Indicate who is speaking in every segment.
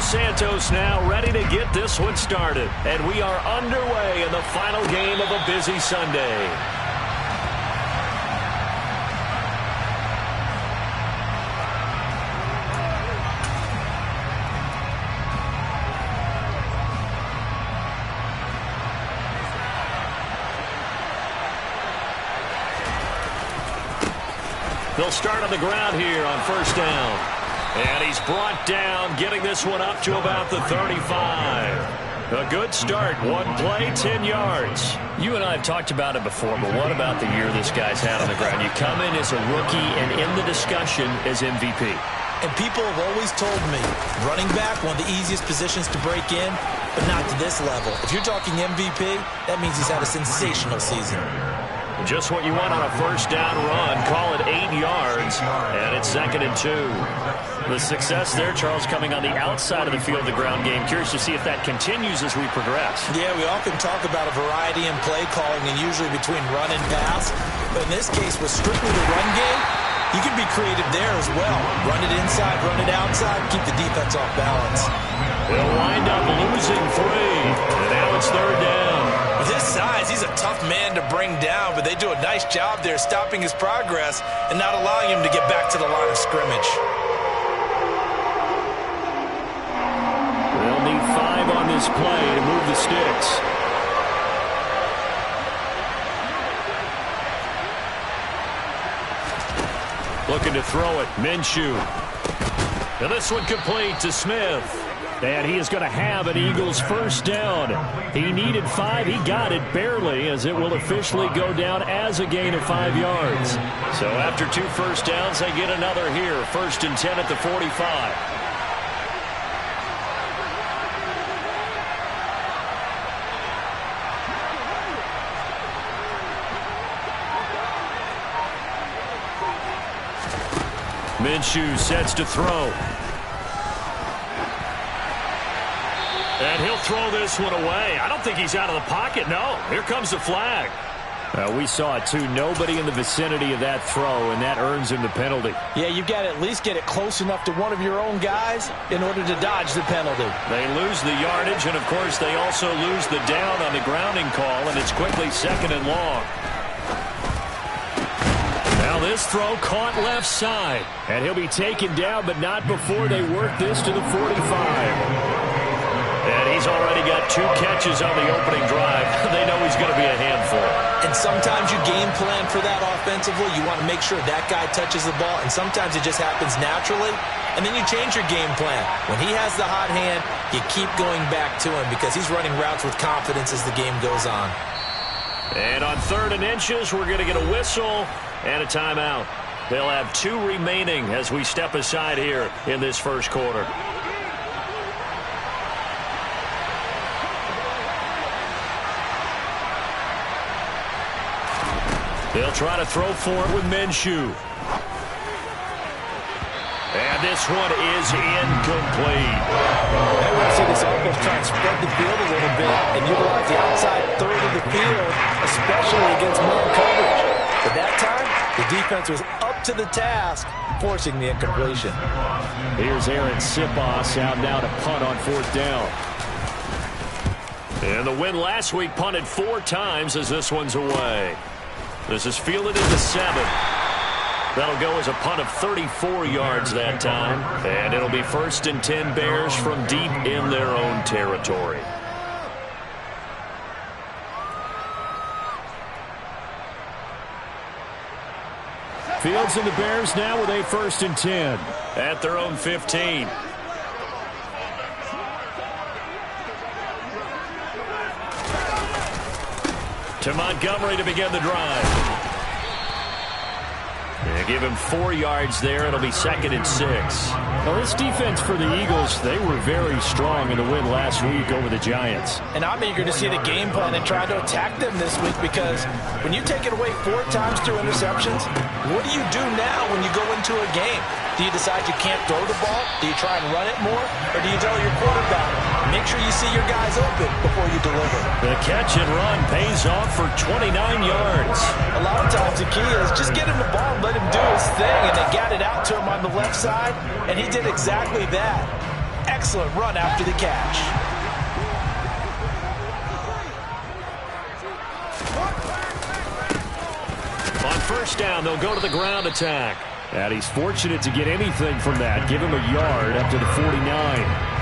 Speaker 1: Santos now ready to get this one started. And we are underway in the final game of a busy Sunday. They'll start on the ground here on first down. And he's brought down, getting this one up to about the 35. A good start. One play, 10 yards.
Speaker 2: You and I have talked about it before, but what about the year this guy's had on the ground? You come in as a rookie and in the discussion as MVP.
Speaker 3: And people have always told me, running back, one of the easiest positions to break in, but not to this level. If you're talking MVP, that means he's had a sensational season.
Speaker 1: Just what you want on a first down run. Call it 8 yards, and it's 2nd and 2.
Speaker 2: The success there, Charles, coming on the outside of the field, the ground game. Curious to see if that continues as we progress.
Speaker 3: Yeah, we often talk about a variety in play calling and usually between run and pass. But in this case, with strictly the run game, you can be creative there as well. Run it inside, run it outside, keep the defense off balance.
Speaker 1: They'll wind up losing 3, and now it's 3rd down.
Speaker 3: With his size, he's a tough man to bring down, but they do a nice job there stopping his progress and not allowing him to get back to the line of scrimmage.
Speaker 1: They'll need 5 on this play to move the sticks. Looking to throw it, Minshew. And this one complete to Smith. And he is going to have an Eagles first down. He needed 5. He got it barely, as it will officially go down as a gain of 5 yards. So after 2 first downs, they get another here. 1st and 10 at the 45. Minshew sets to throw. And he'll throw this one away. I don't think he's out of the pocket. No, here comes the flag. We saw it, too. Nobody in the vicinity of that throw, and that earns him the penalty.
Speaker 3: Yeah, you've got to at least get it close enough to one of your own guys in order to dodge the penalty.
Speaker 1: They lose the yardage, and, of course, they also lose the down on the grounding call, and it's quickly 2nd and long. Now this throw caught left side, and he'll be taken down, but not before they work this to the 45. And he's already got 2 catches on the opening drive. They know he's going to be a handful.
Speaker 3: And sometimes you game plan for that offensively. You want to make sure that guy touches the ball, and sometimes it just happens naturally. And then you change your game plan. When he has the hot hand, you keep going back to him because he's running routes with confidence as the game goes on.
Speaker 1: And on 3rd and inches, we're going to get a whistle and a timeout. They'll have 2 remaining as we step aside here in this first quarter. They'll try to throw for it with Minshew. And this one is incomplete.
Speaker 3: I want to see this offense try and spread the field a little bit and utilize the outside third of the field, especially against man coverage. But that time, the defense was up to the task, forcing the incompletion.
Speaker 1: Here's Aaron Sipos out now to punt on 4th down. And the win last week punted 4 times as this one's away. This is fielded at the 7. That'll go as a punt of 34 yards that time. And it'll be 1st and 10 Bears from deep in their own territory. Fields and the Bears now with a 1st and 10 at their own 15. To Montgomery to begin the drive. They give him 4 yards there. It'll be 2nd and 6. Well, this defense for the Eagles, they were very strong in the win last week over the Giants.
Speaker 3: And I'm eager to see the game plan and try to attack them this week because when you take it away 4 times through interceptions, what do you do now when you go into a game? Do you decide you can't throw the ball? Do you try and run it more? Or do you tell your quarterback, make sure you see your guys open before you deliver?
Speaker 1: The catch and run pays off for 29 yards.
Speaker 3: A lot of times the key is just get him the ball and let him do his thing, and they got it out to him on the left side, and he did exactly that. excellent run after the catch.
Speaker 1: On first down, they'll go to the ground attack. And he's fortunate to get anything from that. Give him a yard up to the 49.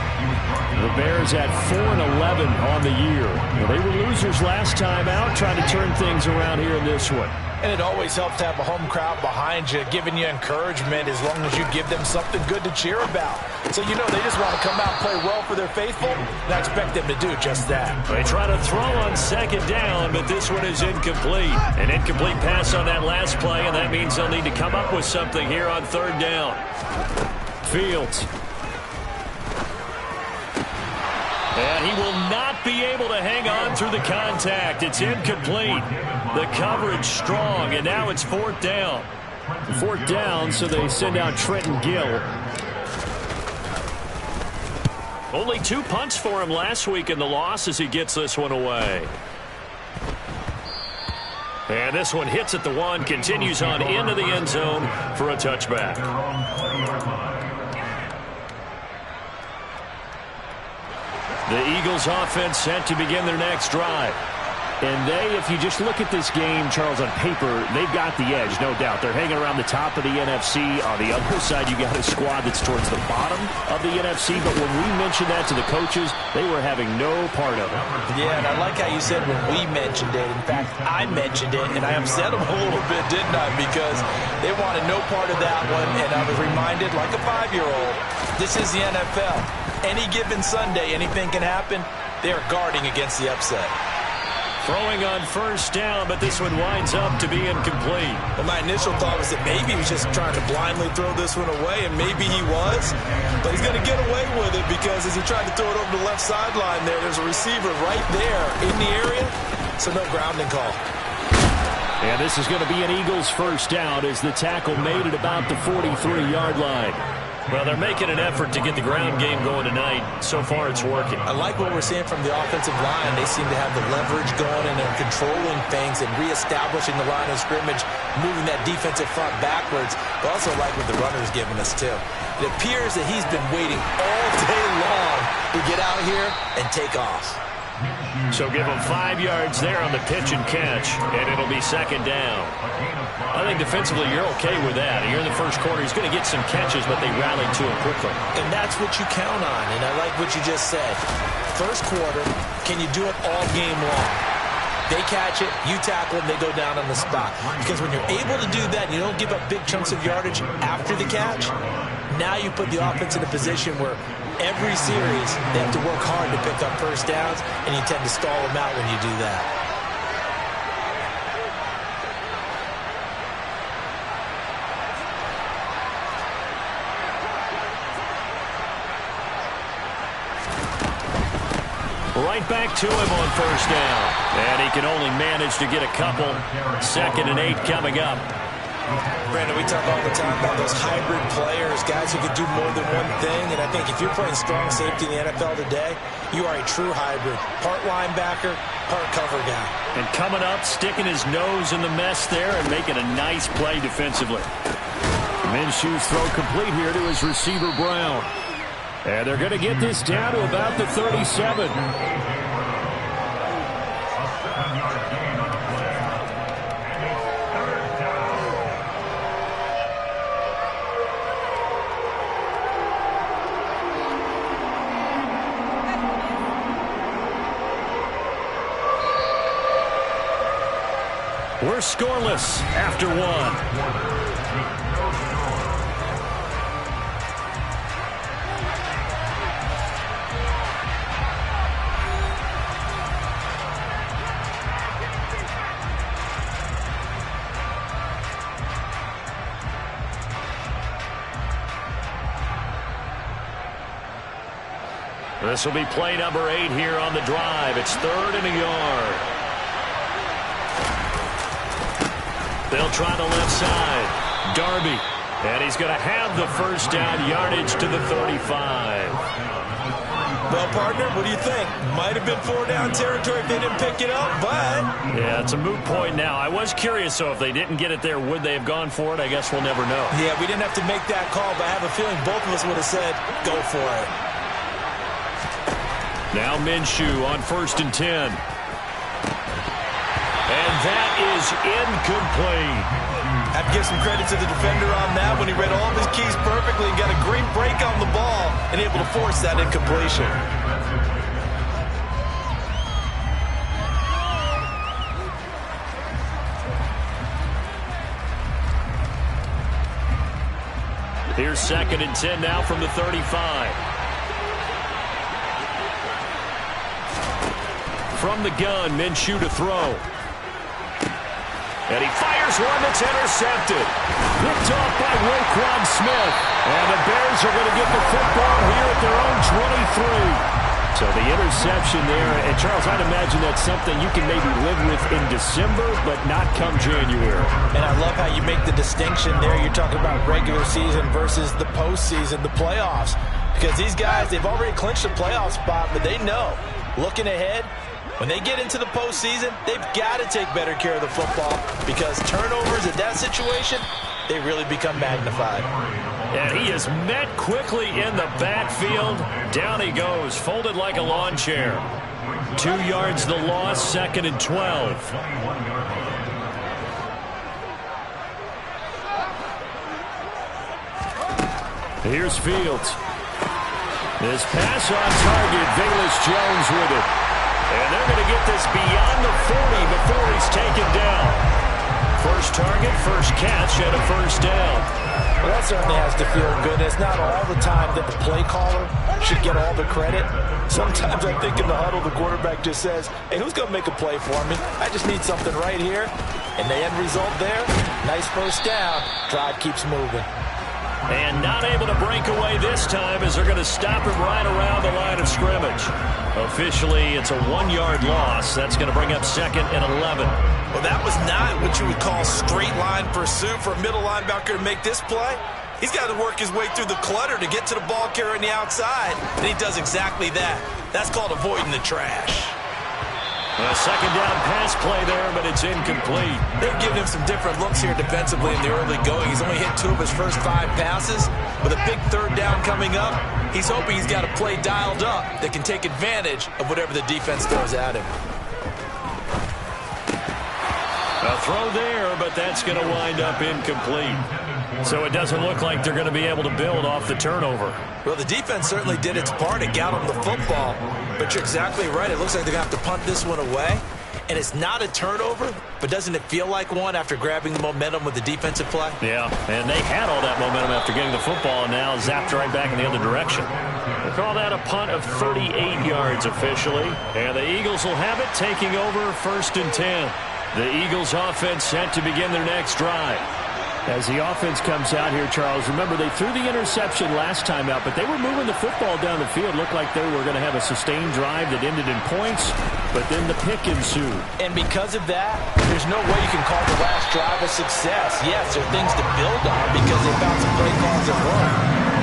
Speaker 1: The Bears at 4-11 on the year. Well, they were losers last time out, trying to turn things around here in this one.
Speaker 3: And it always helps to have a home crowd behind you, giving you encouragement as long as you give them something good to cheer about. So you know they just want to come out and play well for their faithful, and I expect them to do just that.
Speaker 1: They try to throw on second down, but this one is incomplete. An incomplete pass on that last play, and that means they'll need to come up with something here on third down. Fields. And he will not be able to hang on through the contact. It's incomplete. The coverage strong, and now it's fourth down. Fourth down, so they send out Trenton Gill. Only 2 punts for him last week in the loss as he gets this one away. And this one hits at the 1, continues on into the end zone for a touchback. The Eagles offense set to begin their next drive. And if you just look at this game, Charles, on paper, they've got the edge, no doubt. They're hanging around the top of the NFC. On the other side, you got a squad that's towards the bottom of the NFC. But when we mentioned that to the coaches, they were having no part of it.
Speaker 3: Yeah, and I like how you said when we mentioned it. In fact, I mentioned it, and I upset them a little bit, didn't I? Because they wanted no part of that one, and I was reminded, like a 5-year-old, this is the NFL. Any given Sunday, anything can happen. They are guarding against the upset.
Speaker 1: Throwing on first down, but this one winds up to be incomplete.
Speaker 3: Well, my initial thought was that maybe he was just trying to blindly throw this one away, and maybe he was. But he's going to get away with it because as he tried to throw it over the left sideline there's a receiver right there in the area, so no grounding call.
Speaker 1: And this is going to be an Eagles first down as the tackle made it about the 43-yard line. Well, they're making an effort to get the ground game going tonight. So far, it's working.
Speaker 3: I like what we're seeing from the offensive line. They seem to have the leverage going, and they're controlling things and reestablishing the line of scrimmage, moving that defensive front backwards. But also like what the runner's giving us, too. It appears that he's been waiting all day long to get out here and take off.
Speaker 1: So give him 5 yards there on the pitch and catch, and it'll be second down. I think defensively you're okay with that. Here in the first quarter, he's going to get some catches, but they rallied to him quickly.
Speaker 3: And that's what you count on, and I like what you just said. First quarter, can you do it all game long? They catch it, you tackle them, they go down on the spot. Because when you're able to do that, and you don't give up big chunks of yardage after the catch, now you put the offense in a position where every series they have to work hard to pick up first downs, and you tend to stall them out when you do that.
Speaker 1: Right back to him on first down. And he can only manage to get a couple. 2nd and 8 coming up.
Speaker 3: Brandon, we talk all the time about those hybrid players, guys who can do more than one thing. And I think if you're playing strong safety in the NFL today, you are a true hybrid. Part linebacker, part cover guy.
Speaker 1: And coming up, sticking his nose in the mess there and making a nice play defensively. Minshew's throw complete here to his receiver, Brown. And they're going to get this down to about the 37. We're scoreless after one. This will be play number 8 here on the drive. It's 3rd and a yard. They'll try the left side. Darby. And he's going to have the first down, yardage to the 35.
Speaker 3: Well, partner, what do you think? Might have been 4-down territory if they didn't pick it up, but...
Speaker 1: Yeah, it's a moot point now. I was curious, so if they didn't get it there, would they have gone for it? I guess we'll never know.
Speaker 3: Yeah, we didn't have to make that call, but I have a feeling both of us would have said, go for it.
Speaker 1: Now Minshew on 1st and 10. And that is incomplete.
Speaker 3: I'd give some credit to the defender on that when he read all of his keys perfectly and got a great break on the ball and able to force that incompletion.
Speaker 1: Here's 2nd and 10 now from the 35. From the gun, Minshew to throw. And he fires one that's intercepted. Picked off by Roquan Smith. And the Bears are going to get the football here at their own 23. So the interception there. And, Charles, I'd imagine that's something you can maybe live with in December, but not come January.
Speaker 3: And I love how you make the distinction there. You're talking about regular season versus the postseason, the playoffs. Because these guys, they've already clinched a playoff spot, but they know, looking ahead, when they get into the postseason, they've got to take better care of the football because turnovers in that situation, they really become magnified.
Speaker 1: And he is met quickly in the backfield. Down he goes, folded like a lawn chair. 2 yards the loss, 2nd and 12. Here's Fields. This pass on target, Velus Jones with it. And they're going to get this beyond the 40 before he's taken down. First target, first catch, and a first down.
Speaker 3: Well, that certainly has to feel good. It's not all the time that the play caller should get all the credit. Sometimes I think in the huddle, the quarterback just says, hey, who's going to make a play for me? I just need something right here. And the end result there, nice first down. Drive keeps moving.
Speaker 1: And not able to break away this time as they're going to stop him right around the line of scrimmage. Officially, it's a 1-yard loss. That's going to bring up 2nd and 11.
Speaker 3: Well, that was not what you would call straight line pursuit for a middle linebacker to make this play. He's got to work his way through the clutter to get to the ball carrier on the outside, and he does exactly that. That's called avoiding the trash.
Speaker 1: A second down pass play there, but it's incomplete.
Speaker 3: They've given him some different looks here defensively in the early going. He's only hit 2 of his first 5 passes. With a big 3rd down coming up, he's hoping he's got a play dialed up that can take advantage of whatever the defense throws at him.
Speaker 1: A throw there, but that's going to wind up incomplete. So it doesn't look like they're going to be able to build off the turnover.
Speaker 3: Well, the defense certainly did its part to get them the football. But you're exactly right. It looks like they're going to have to punt this one away. And it's not a turnover, but doesn't it feel like one after grabbing the momentum with the defensive play?
Speaker 1: Yeah, and they had all that momentum after getting the football and now zapped right back in the other direction. They call that a punt of 38 yards officially. And the Eagles will have it taking over 1st and 10. The Eagles offense set to begin their next drive. As the offense comes out here, Charles, remember they threw the interception last time out, but they were moving the football down the field. Looked like they were going to have a sustained drive that ended in points, but then the pick ensued.
Speaker 3: And because of that, there's no way you can call the last drive a success. Yes, there are things to build on because they found some play calls that work.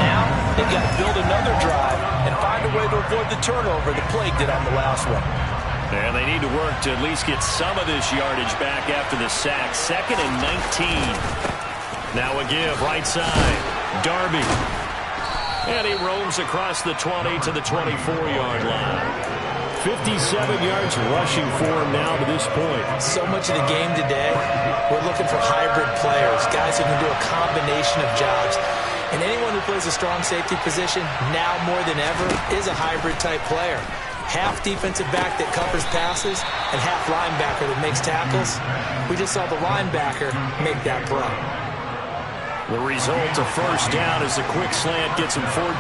Speaker 3: Now, they've got to build another drive and find a way to avoid the turnover the Plague did on the last one.
Speaker 1: And they need to work to at least get some of this yardage back after the sack. 2nd and 19. Now a give, right side. Darby. And he roams across the 20 to the 24-yard line. 57 yards rushing for him now to this point.
Speaker 3: So much of the game today, we're looking for hybrid players, guys who can do a combination of jobs. And anyone who plays a strong safety position, now more than ever, is a hybrid-type player. Half defensive back that covers passes and half linebacker that makes tackles. We just saw the linebacker make that play.
Speaker 1: The result, a first down as the quick slant gets him 14.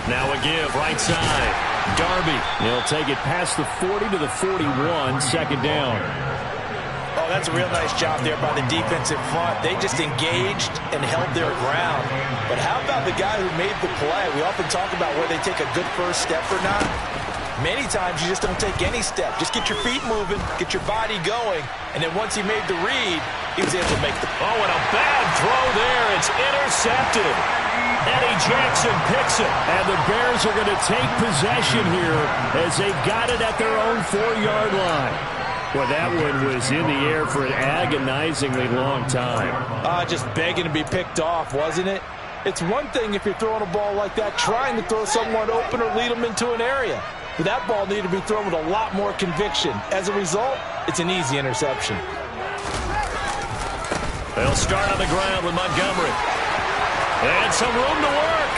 Speaker 1: Now a give, right side. Darby. He'll take it past the 40 to the 41, 2nd down.
Speaker 3: Oh, that's a real nice job there by the defensive front. They just engaged and held their ground. But how about the guy who made the play? We often talk about whether they take a good first step or not. Many times you just don't take any step. Just get your feet moving, get your body going, and then once he made the read, he was able to make the...
Speaker 1: Oh, and a bad throw there. It's intercepted. Eddie Jackson picks it, and the Bears are going to take possession here as they've got it at their own 4-yard line. Well, that one was in the air for an agonizingly long time.
Speaker 3: Just begging to be picked off, wasn't it? It's one thing if you're throwing a ball like that, trying to throw someone open or lead them into an area. But that ball needed to be thrown with a lot more conviction. As a result, it's an easy interception.
Speaker 1: They'll start on the ground with Montgomery. And some room to work.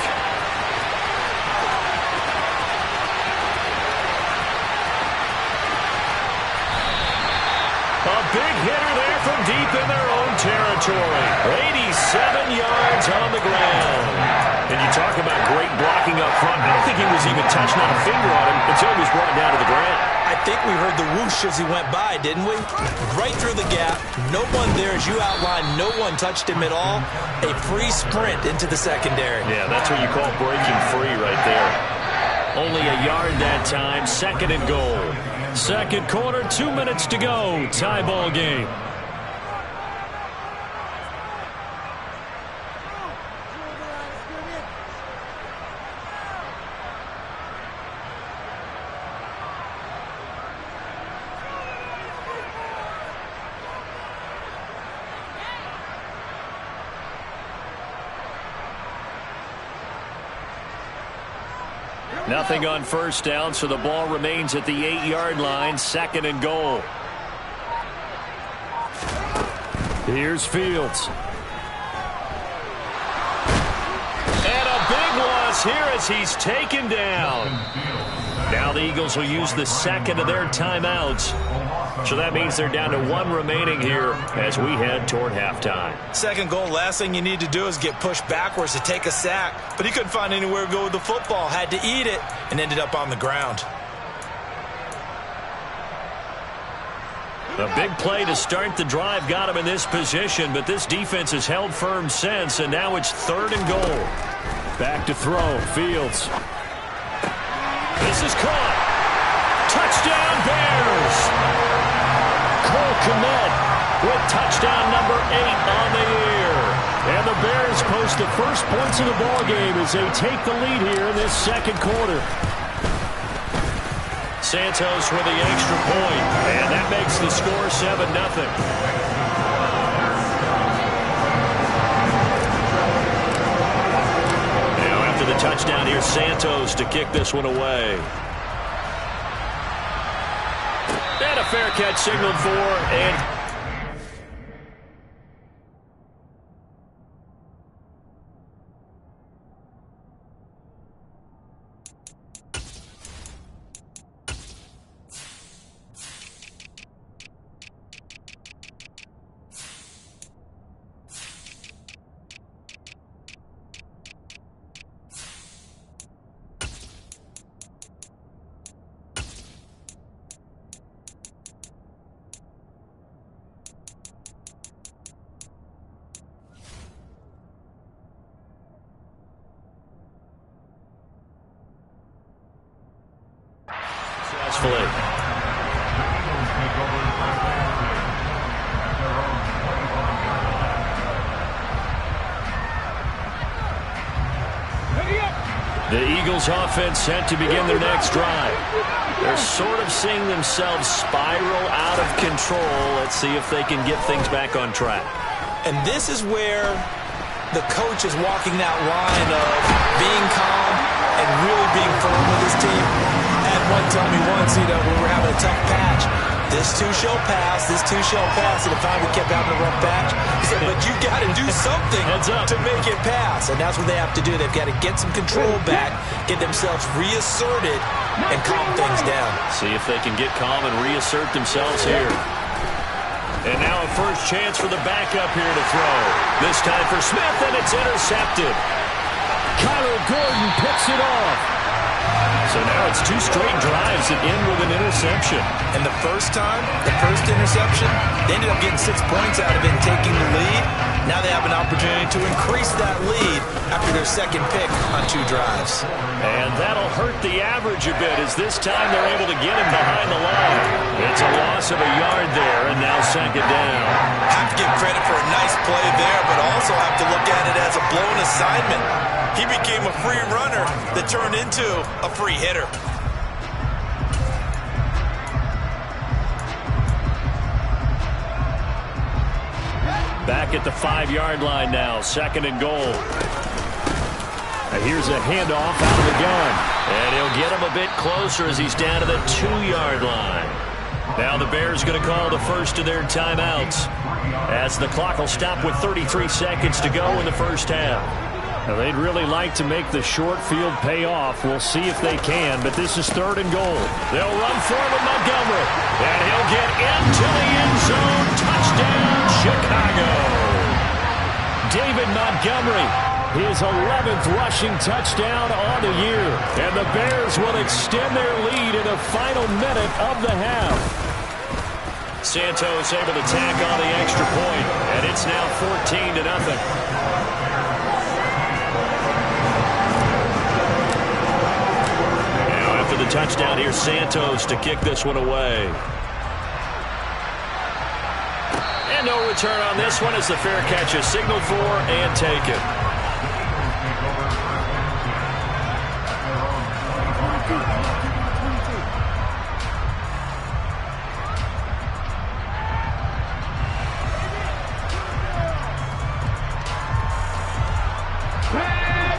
Speaker 1: A big hitter there from deep in their own territory. 87 yards on the ground. And you talk about great blocking up front. I don't think he was even touching on a finger on him until he was brought down to the ground.
Speaker 3: I think we heard the whoosh as he went by, didn't we? Right through the gap. No one there, as you outlined. No one touched him at all. A free sprint into the secondary.
Speaker 1: Yeah, that's what you call breaking free right there. Only a yard that time. Second and goal. Second quarter, 2 minutes to go. Tie ball game. Nothing on first down, so the ball remains at the 8-yard line. Second and goal. Here's Fields. And a big loss here as he's taken down. Now the Eagles will use the second of their timeouts. So that means they're down to one remaining here as we head toward halftime.
Speaker 3: Second goal, last thing you need to do is get pushed backwards to take a sack. But he couldn't find anywhere to go with the football. Had to eat it and ended up on the ground.
Speaker 1: A big play to start the drive got him in this position, but this defense has held firm since, and now it's third and goal. Back to throw, Fields. This is caught. Touchdown, Bears! Cole Kmet with touchdown number 8 on the year. And the Bears post the first points of the ballgame as they take the lead here in this second quarter. Santos with the extra point, and that makes the score 7-0. Now after the touchdown, here's Santos to kick this one away. And a fair catch signaled for, and successfully. The Eagles offense set to begin their next drive. They're sort of seeing themselves spiral out of control. Let's see if they can get things back on track.
Speaker 3: And this is where the coach is walking that line of being calm and really being firm with his team. I had one tell me once, we were having a tough patch. This too shall pass, this too shall pass. And finally we kept having a rough patch. He said, but you got to do something to make it pass. And that's what they have to do. They've got to get some control back, get themselves reasserted, and calm things down.
Speaker 1: See if they can get calm and reassert themselves here. And now a first chance for the backup here to throw. This time for Smith, and it's intercepted. Kyler Gordon picks it off. So now it's 2 straight drives that end with an interception.
Speaker 3: And the first time, the first interception, they ended up getting 6 points out of it and taking the lead. Now they have an opportunity to increase that lead after their second pick on 2 drives.
Speaker 1: And that'll hurt the average a bit as this time they're able to get him behind the line. It's a loss of a yard there, and now second down.
Speaker 3: Have to give credit for a nice play there, but also have to look at it as a blown assignment. He became a free runner that turned into a free hitter.
Speaker 1: Back at the 5-yard line now, second and goal. And here's a handoff out of the gun.
Speaker 2: And he'll get him a bit closer as he's down to the 2-yard line. Now the Bears going to call the first of their timeouts, as the clock will stop with 33 seconds to go in the first half.
Speaker 1: Now, they'd really like to make the short field pay off. We'll see if they can, but this is 3rd and goal. They'll run for it with Montgomery. And he'll get into the end zone. Touchdown, Chicago. David Montgomery, his 11th rushing touchdown on the year. And the Bears will extend their lead in the final minute of the half.
Speaker 2: Santos able to tack on the extra point, and it's now 14-0. The touchdown here, Santos to kick this one away. And no return on this one as the fair catch is signaled for and taken.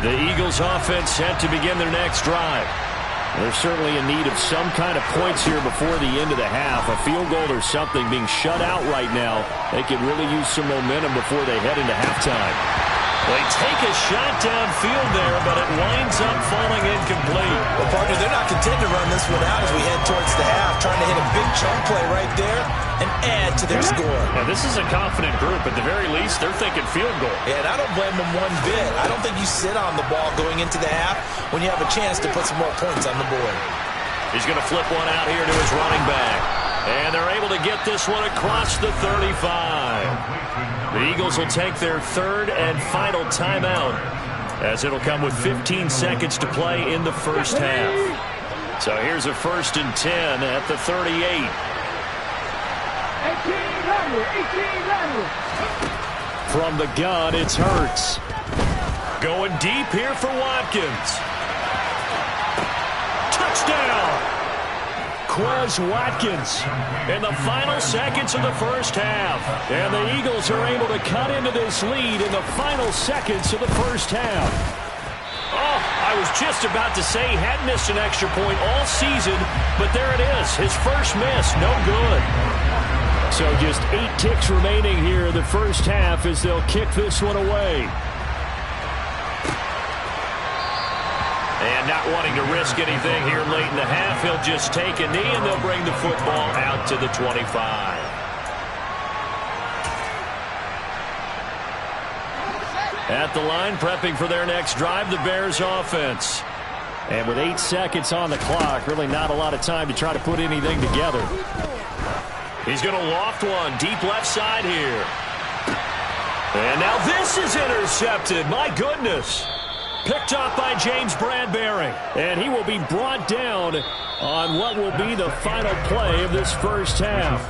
Speaker 1: The Eagles offense set to begin their next drive. They're certainly in need of some kind of points here before the end of the half. A field goal or something, being shut out right now. They could really use some momentum before they head into halftime.
Speaker 2: They take a shot downfield there, but it winds up falling incomplete.
Speaker 3: Well, partner, they're not content to run this one out as we head towards the half, trying to hit a big chunk play right there and add to their score.
Speaker 1: Now, this is a confident group. At the very least, they're thinking field goal.
Speaker 3: Yeah, and I don't blame them one bit. I don't think you sit on the ball going into the half when you have a chance to put some more points on the board.
Speaker 2: He's going to flip one out here to his running back. And they're able to get this one across the 35. The Eagles will take their 3rd and final timeout, as it'll come with 15 seconds to play in the first half. So here's a 1st and 10 at the 38.
Speaker 1: From the gun, it's Hurts.
Speaker 2: Going deep here for Watkins. Touchdown!
Speaker 1: Quez Watkins in the final seconds of the first half. And the Eagles are able to cut into this lead in the final seconds of the first half.
Speaker 2: Oh, I was just about to say he hadn't missed an extra point all season, but there it is. His first miss, no good.
Speaker 1: So just 8 ticks remaining here in the first half as they'll kick this one away.
Speaker 2: And not wanting to risk anything here late in the half, he'll just take a knee and they'll bring the football out to the 25.
Speaker 1: At the line, prepping for their next drive, the Bears offense. And with 8 seconds on the clock, really not a lot of time to try to put anything together.
Speaker 2: He's going to loft one deep left side here. And now this is intercepted. My goodness. Picked off by James Bradbury.
Speaker 1: And he will be brought down on what will be the final play of this first half.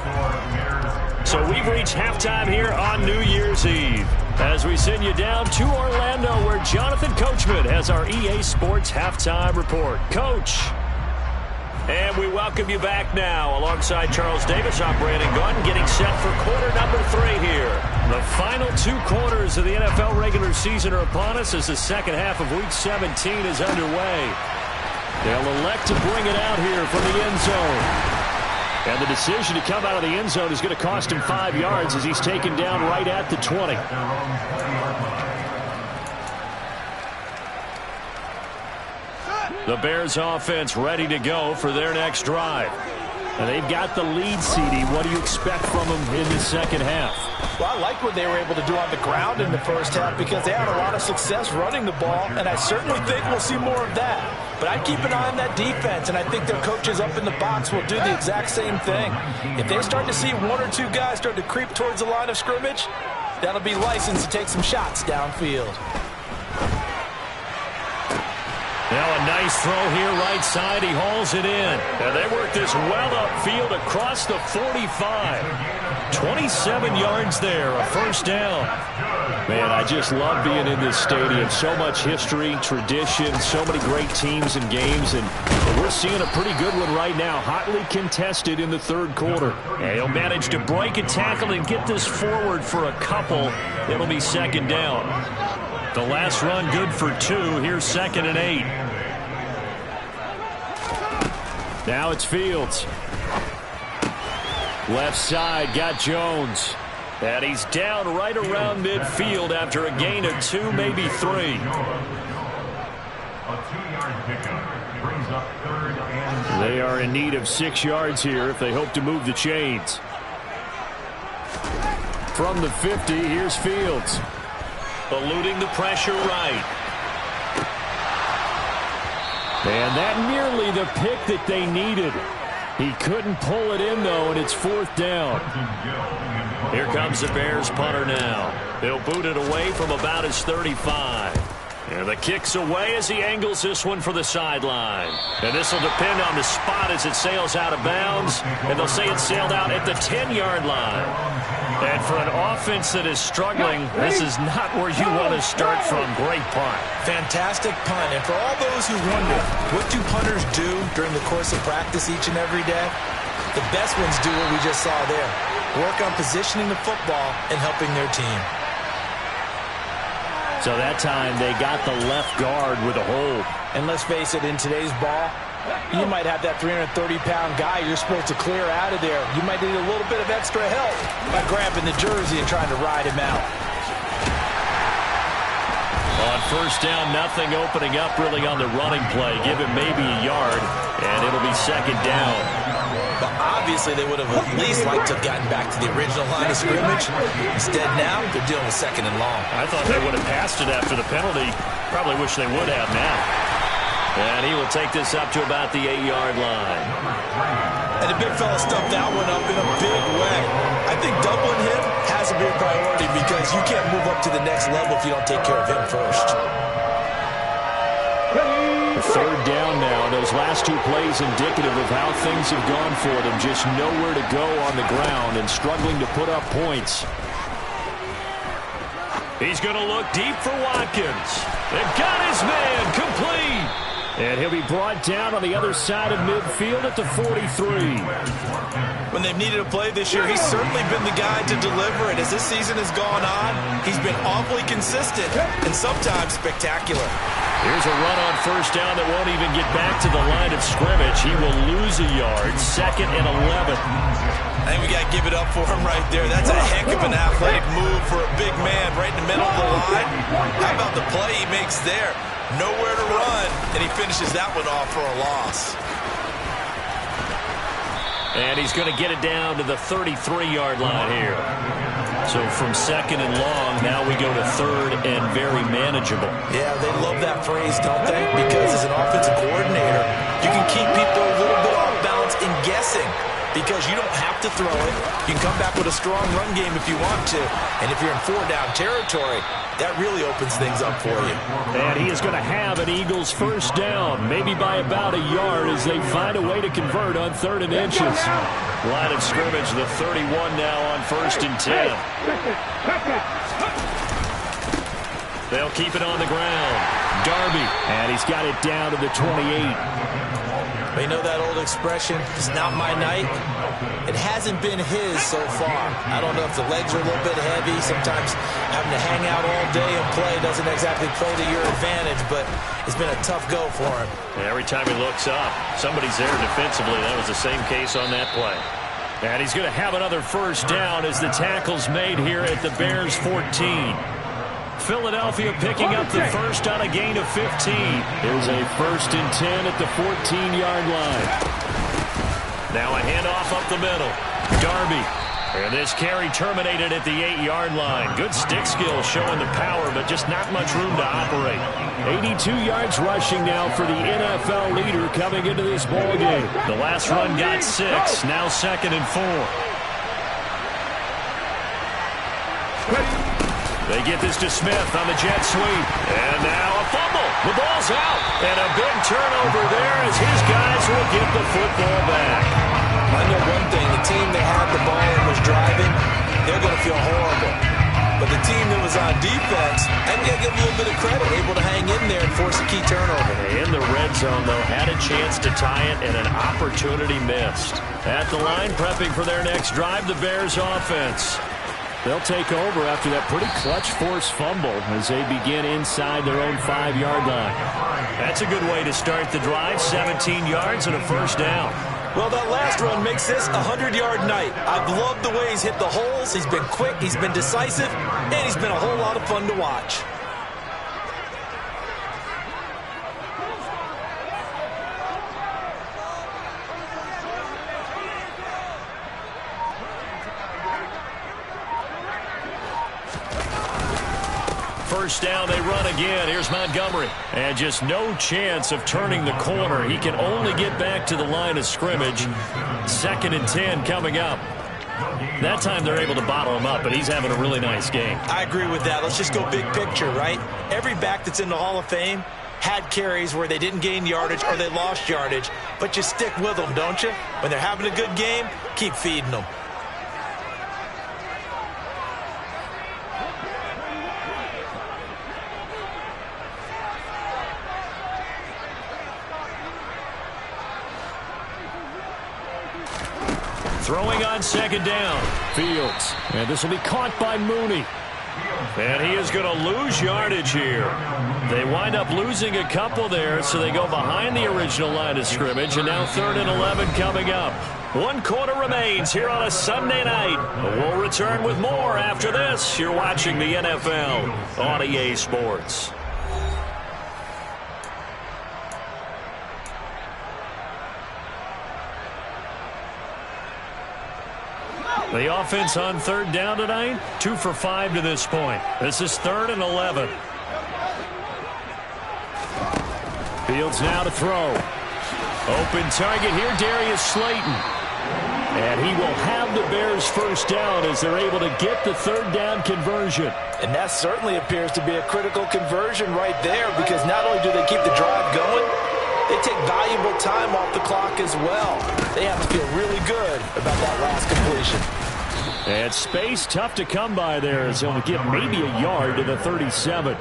Speaker 2: So we've reached halftime here on New Year's Eve, as we send you down to Orlando, where Jonathan Coachman has our EA Sports Halftime Report. Coach. And we welcome you back now alongside Charles Davis. I'm Brandon Gunn, getting set for quarter number 3 here.
Speaker 1: The final 2 quarters of the NFL regular season are upon us as the second half of Week 17 is underway. They'll elect to bring it out here from the end zone. And the decision to come out of the end zone is going to cost him 5 yards as he's taken down right at the 20. The Bears offense ready to go for their next drive. And they've got the lead, CD. What do you expect from them in the second half?
Speaker 3: Well, I like what they were able to do on the ground in the first half because they had a lot of success running the ball, and I certainly think we'll see more of that. But I'd keep an eye on that defense, and I think their coaches up in the box will do the exact same thing. If they start to see 1 or 2 guys start to creep towards the line of scrimmage, that'll be license to take some shots downfield.
Speaker 1: Now a nice throw here right side. He hauls it in.
Speaker 2: And they work this well upfield across the 45. 27 yards there, a first down.
Speaker 1: Man, I just love being in this stadium. So much history, tradition, so many great teams and games. And we're seeing a pretty good one right now, hotly contested in the third quarter.
Speaker 2: And he'll manage to break a tackle and get this forward for a couple. It'll be second down.
Speaker 1: The last run good for 2. Here's 2nd and 8. Now it's Fields. Left side, got Jones. And he's down right around midfield after a gain of 2, maybe 3.
Speaker 4: A 2-yard pickup brings up 3rd and...
Speaker 1: They are in need of 6 yards here if they hope to move the chains. From the 50, here's Fields.
Speaker 2: Eluding the pressure right.
Speaker 1: And that nearly the pick that they needed. He couldn't pull it in, though, and it's 4th down.
Speaker 2: Here comes the Bears punter now. They'll boot it away from about his 35. And the kick's away as he angles this one for the sideline. And this will depend on the spot as it sails out of bounds. And they'll say it sailed out at the 10-yard line. And for an offense that is struggling, this is not where you want to start from. Great punt.
Speaker 3: Fantastic punt. And for all those who wonder, what do punters do during the course of practice each and every day? The best ones do what we just saw there. Work on positioning the football and helping their team.
Speaker 1: So that time they got the left guard with a hold.
Speaker 3: And let's face it, in today's ball, you might have that 330-pound guy you're supposed to clear out of there. You might need a little bit of extra help by grabbing the jersey and trying to ride him out.
Speaker 2: On 1st down, nothing opening up really on the running play. Give him maybe a yard, and it'll be 2nd down.
Speaker 3: But obviously they would have at least liked to have gotten back to the original line of scrimmage. Instead now, they're dealing with 2nd and long.
Speaker 2: I thought they would have passed it after the penalty. Probably wish they would have now. And he will take this up to about the 8-yard line.
Speaker 3: And the big fella stuffed that one up in a big way. I think doubling him has to be a priority because you can't move up to the next level if you don't take care of him first.
Speaker 1: 3rd down now. Those last 2 plays indicative of how things have gone for them. Just nowhere to go on the ground and struggling to put up points.
Speaker 2: He's going to look deep for Watkins. They've got his man complete.
Speaker 1: And he'll be brought down on the other side of midfield at the 43.
Speaker 3: When they've needed a play this year, he's certainly been the guy to deliver it. As this season has gone on, he's been awfully consistent and sometimes spectacular.
Speaker 2: Here's a run on 1st down that won't even get back to the line of scrimmage. He will lose a yard. 2nd and 11.
Speaker 3: I think we got to give it up for him right there. That's a heck of an athletic move for a big man right in the middle of the line. How about the play he makes there? Nowhere to run, and he finishes that one off for a loss.
Speaker 2: And he's going to get it down to the 33-yard line here. So from 2nd and long, now we go to 3rd and very manageable.
Speaker 3: Yeah, they love that phrase, don't they? Because as an offensive coordinator, you can keep people a little bit off balance and guessing. Because you don't have to throw it. You can come back with a strong run game if you want to. And if you're in 4-down territory, that really opens things up for you.
Speaker 1: And he is going to have an Eagles 1st down, maybe by about a yard as they find a way to convert on 3rd and inches.
Speaker 2: Line of scrimmage, the 31 now on 1st and 10. They'll keep it on the ground.
Speaker 1: Darby, and he's got it down to the 28.
Speaker 3: You know that old expression, it's not my night? It hasn't been his so far. I don't know if the legs are a little bit heavy. Sometimes having to hang out all day and play doesn't exactly play to your advantage, but it's been a tough go for him.
Speaker 2: Every time he looks up, somebody's there defensively. That was the same case on that play.
Speaker 1: And he's going to have another 1st down as the tackle's made here at the Bears 14. Philadelphia picking up the 1st on a gain of 15. Here's a 1st and 10 at the 14-yard line.
Speaker 2: Now a handoff up the middle. Darby. And this carry terminated at the 8-yard line. Good stick skill showing the power, but just not much room to operate.
Speaker 1: 82 yards rushing now for the NFL leader coming into this ballgame.
Speaker 2: The last run got 6. Now 2nd and 4. They get this to Smith on the jet sweep. And now a fumble. The ball's out. And a big turnover there as his guys will get the football back.
Speaker 3: I know one thing. The team that had the ball and was driving, they're going to feel horrible. But the team that was on defense, I'm going to give them a little bit of credit, able to hang in there and force a key turnover.
Speaker 2: In the red zone, though, had a chance to tie it and an opportunity missed. At the line, prepping for their next drive, the Bears offense.
Speaker 1: They'll take over after that pretty clutch forced fumble as they begin inside their own 5-yard line.
Speaker 2: That's a good way to start the drive. 17 yards and a first down.
Speaker 3: Well, that last run makes this a 100-yard night. I've loved the way he's hit the holes. He's been quick, he's been decisive, and he's been a whole lot of fun to watch.
Speaker 2: First down, they run again. Here's Montgomery. And just no chance of turning the corner. He can only get back to the line of scrimmage. 2nd and 10 coming up. That time they're able to bottle him up, but he's having a really nice game.
Speaker 3: I agree with that. Let's just go big picture, right? Every back that's in the Hall of Fame had carries where they didn't gain yardage or they lost yardage, but you stick with them, don't you? When they're having a good game, keep feeding them.
Speaker 2: Throwing on 2nd down.
Speaker 1: Fields. And this will be caught by Mooney.
Speaker 2: And he is going to lose yardage here. They wind up losing a couple there, so they go behind the original line of scrimmage, and now 3rd and 11 coming up. 1 quarter remains here on a Sunday night. We'll return with more after this. You're watching the NFL on EA Sports. The offense on 3rd down tonight, 2 for 5 to this point. This is 3rd and 11.
Speaker 1: Fields now to throw.
Speaker 2: Open target here, Darius Slayton.
Speaker 1: And he will have the Bears first down as they're able to get the 3rd down conversion.
Speaker 3: And that certainly appears to be a critical conversion right there, because not only do they keep the drive going, they take valuable time off the clock as well. They have to feel really good about that last completion.
Speaker 1: And space tough to come by there, as he'll get maybe a yard to the 37.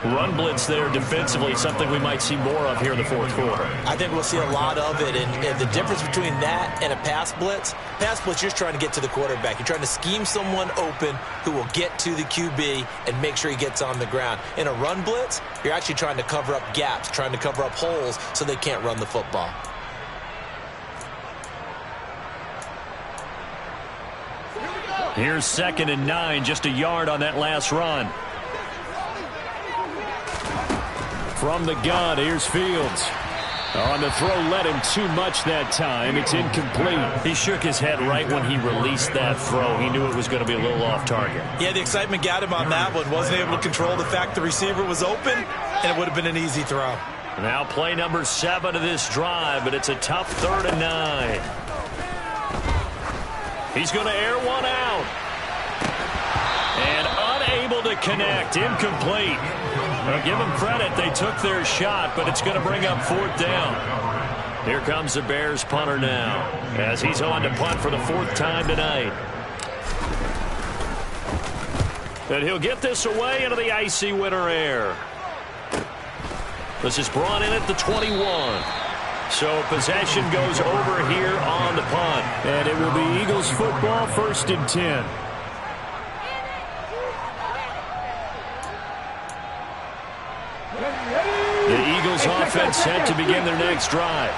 Speaker 2: Run blitz there defensively, something we might see more of here in the 4th quarter.
Speaker 3: I think we'll see a lot of it, and the difference between that and a pass blitz, you're just trying to get to the quarterback. You're trying to scheme someone open who will get to the QB and make sure he gets on the ground. In a run blitz, you're actually trying to cover up gaps, trying to cover up holes so they can't run the football.
Speaker 2: Here's 2nd and 9, just a yard on that last run.
Speaker 1: From the gun, here's Fields. On the throw, led him too much that time. It's incomplete.
Speaker 2: He shook his head right when he released that throw. He knew it was going to be a little off target.
Speaker 3: Yeah, the excitement got him on that one. Wasn't able to control the fact the receiver was open, and it would have been an easy throw.
Speaker 2: Now play number 7 of this drive, but it's a tough 3rd and 9. He's going to air one out. And unable to connect. Incomplete. Well, give them credit. They took their shot, but it's going to bring up 4th down. Here comes the Bears punter now, as he's on to punt for the 4th time tonight. And he'll get this away into the icy winter air. This is brought in at the 21. So possession goes over here on the punt.
Speaker 1: And it will be Eagles football, 1st and 10.
Speaker 2: The Eagles offense set to begin their next drive.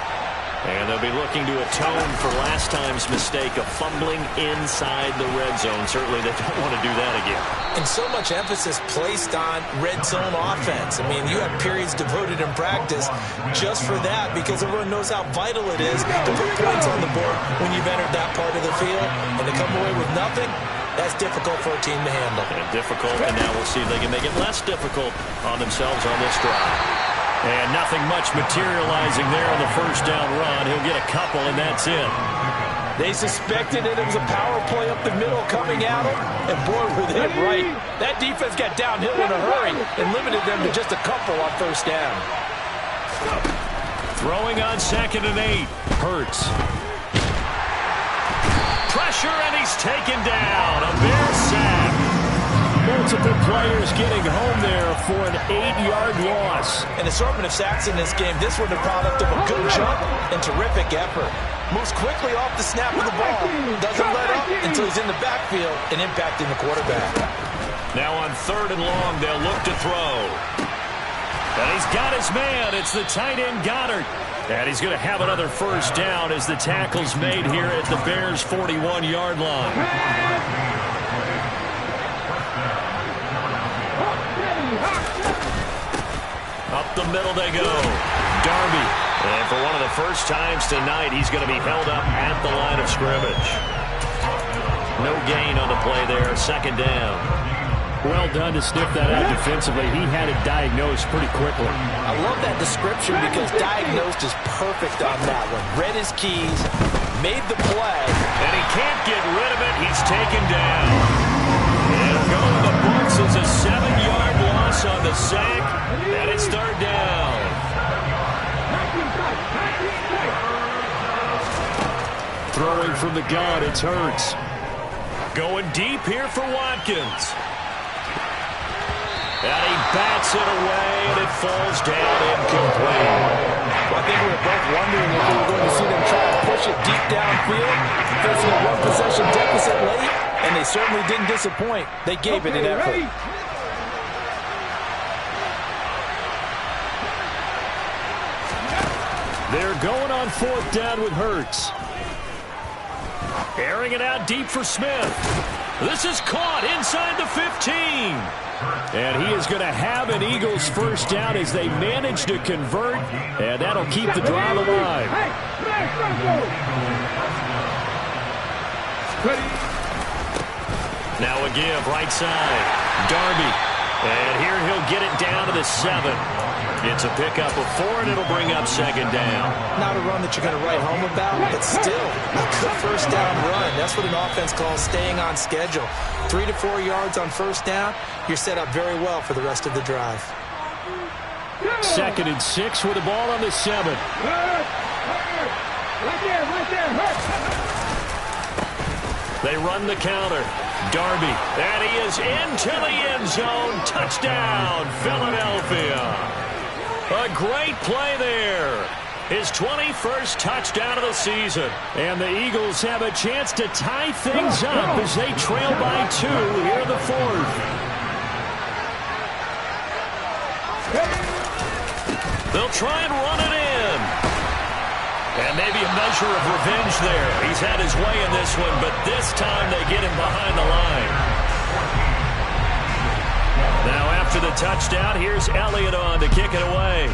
Speaker 2: And they'll be looking to atone for last time's mistake of fumbling inside the red zone. Certainly they don't want to do that again.
Speaker 3: And so much emphasis placed on red zone offense. I mean, you have periods devoted in practice just for that, because everyone knows how vital it is to put points on the board when you've entered that part of the field. And to come away with nothing, that's difficult for a team to handle.
Speaker 2: And difficult, and now we'll see if they can make it less difficult on themselves on this drive. And nothing much materializing there on the 1st down run. He'll get a couple, and that's it.
Speaker 3: They suspected it was a power play up the middle coming at them, and boy, were they right. That defense got downhill in a hurry and limited them to just a couple on 1st down.
Speaker 2: Throwing on 2nd and 8. Hurts. Pressure, and he's taken down. A Bear sack.
Speaker 1: multiple players getting home there for an 8-yard loss.
Speaker 3: An assortment of sacks in this game. This one the product of a good jump and terrific effort. Moves quickly off the snap of the ball. Doesn't let up until he's in the backfield and impacting the quarterback.
Speaker 2: Now on 3rd and long, they'll look to throw.
Speaker 1: And he's got his man. It's the tight end Goddard. And he's going to have another first down as the tackle's made here at the Bears' 41-yard line.
Speaker 2: Up the middle they go. Darby. And for one of the first times tonight, he's going to be held up at the line of scrimmage. No gain on the play there. 2nd down.
Speaker 1: Well done to sniff that out defensively. He had it diagnosed pretty quickly.
Speaker 3: I love that description because diagnosed is perfect on that one. Read his keys, made the play.
Speaker 2: And he can't get rid of it. He's taken down. It'll go in the books as a 7-yard loss on the sack. And it's 3rd down.
Speaker 1: Throwing from the gun, it's Hurts.
Speaker 2: Going deep here for Watkins. And he bats it away, and it falls down incomplete.
Speaker 3: Well, I think we were both wondering if we were going to see them try to push it deep downfield, facing a one-possession deficit late, and they certainly didn't disappoint. They gave it an effort.
Speaker 1: They're going on 4th down with Hurts.
Speaker 2: Airing it out deep for Smith. This is caught inside the 15.
Speaker 1: And he is going to have an Eagles first down as they manage to convert, and that'll keep the drive alive.
Speaker 2: Now a give, right side. Darby. And here he'll get it down to the 7. It's a pickup of 4, and it'll bring up 2nd down.
Speaker 3: Not a run that you're going to write home about, but still a good first down run. That's what an offense calls staying on schedule. 3 to 4 yards on first down, you're set up very well for the rest of the drive.
Speaker 1: 2nd and 6 with the ball on the 7.
Speaker 2: They run the counter. Darby. And he is into the end zone. Touchdown, Philadelphia. A great play there. His 21st touchdown of the season.
Speaker 1: And the Eagles have a chance to tie things up as they trail by 2 here in the 4th.
Speaker 2: They'll try and run it in. And maybe a measure of revenge there. He's had his way in this one, but this time they get him behind the line. Now after the touchdown, here's Elliott on to kick it away.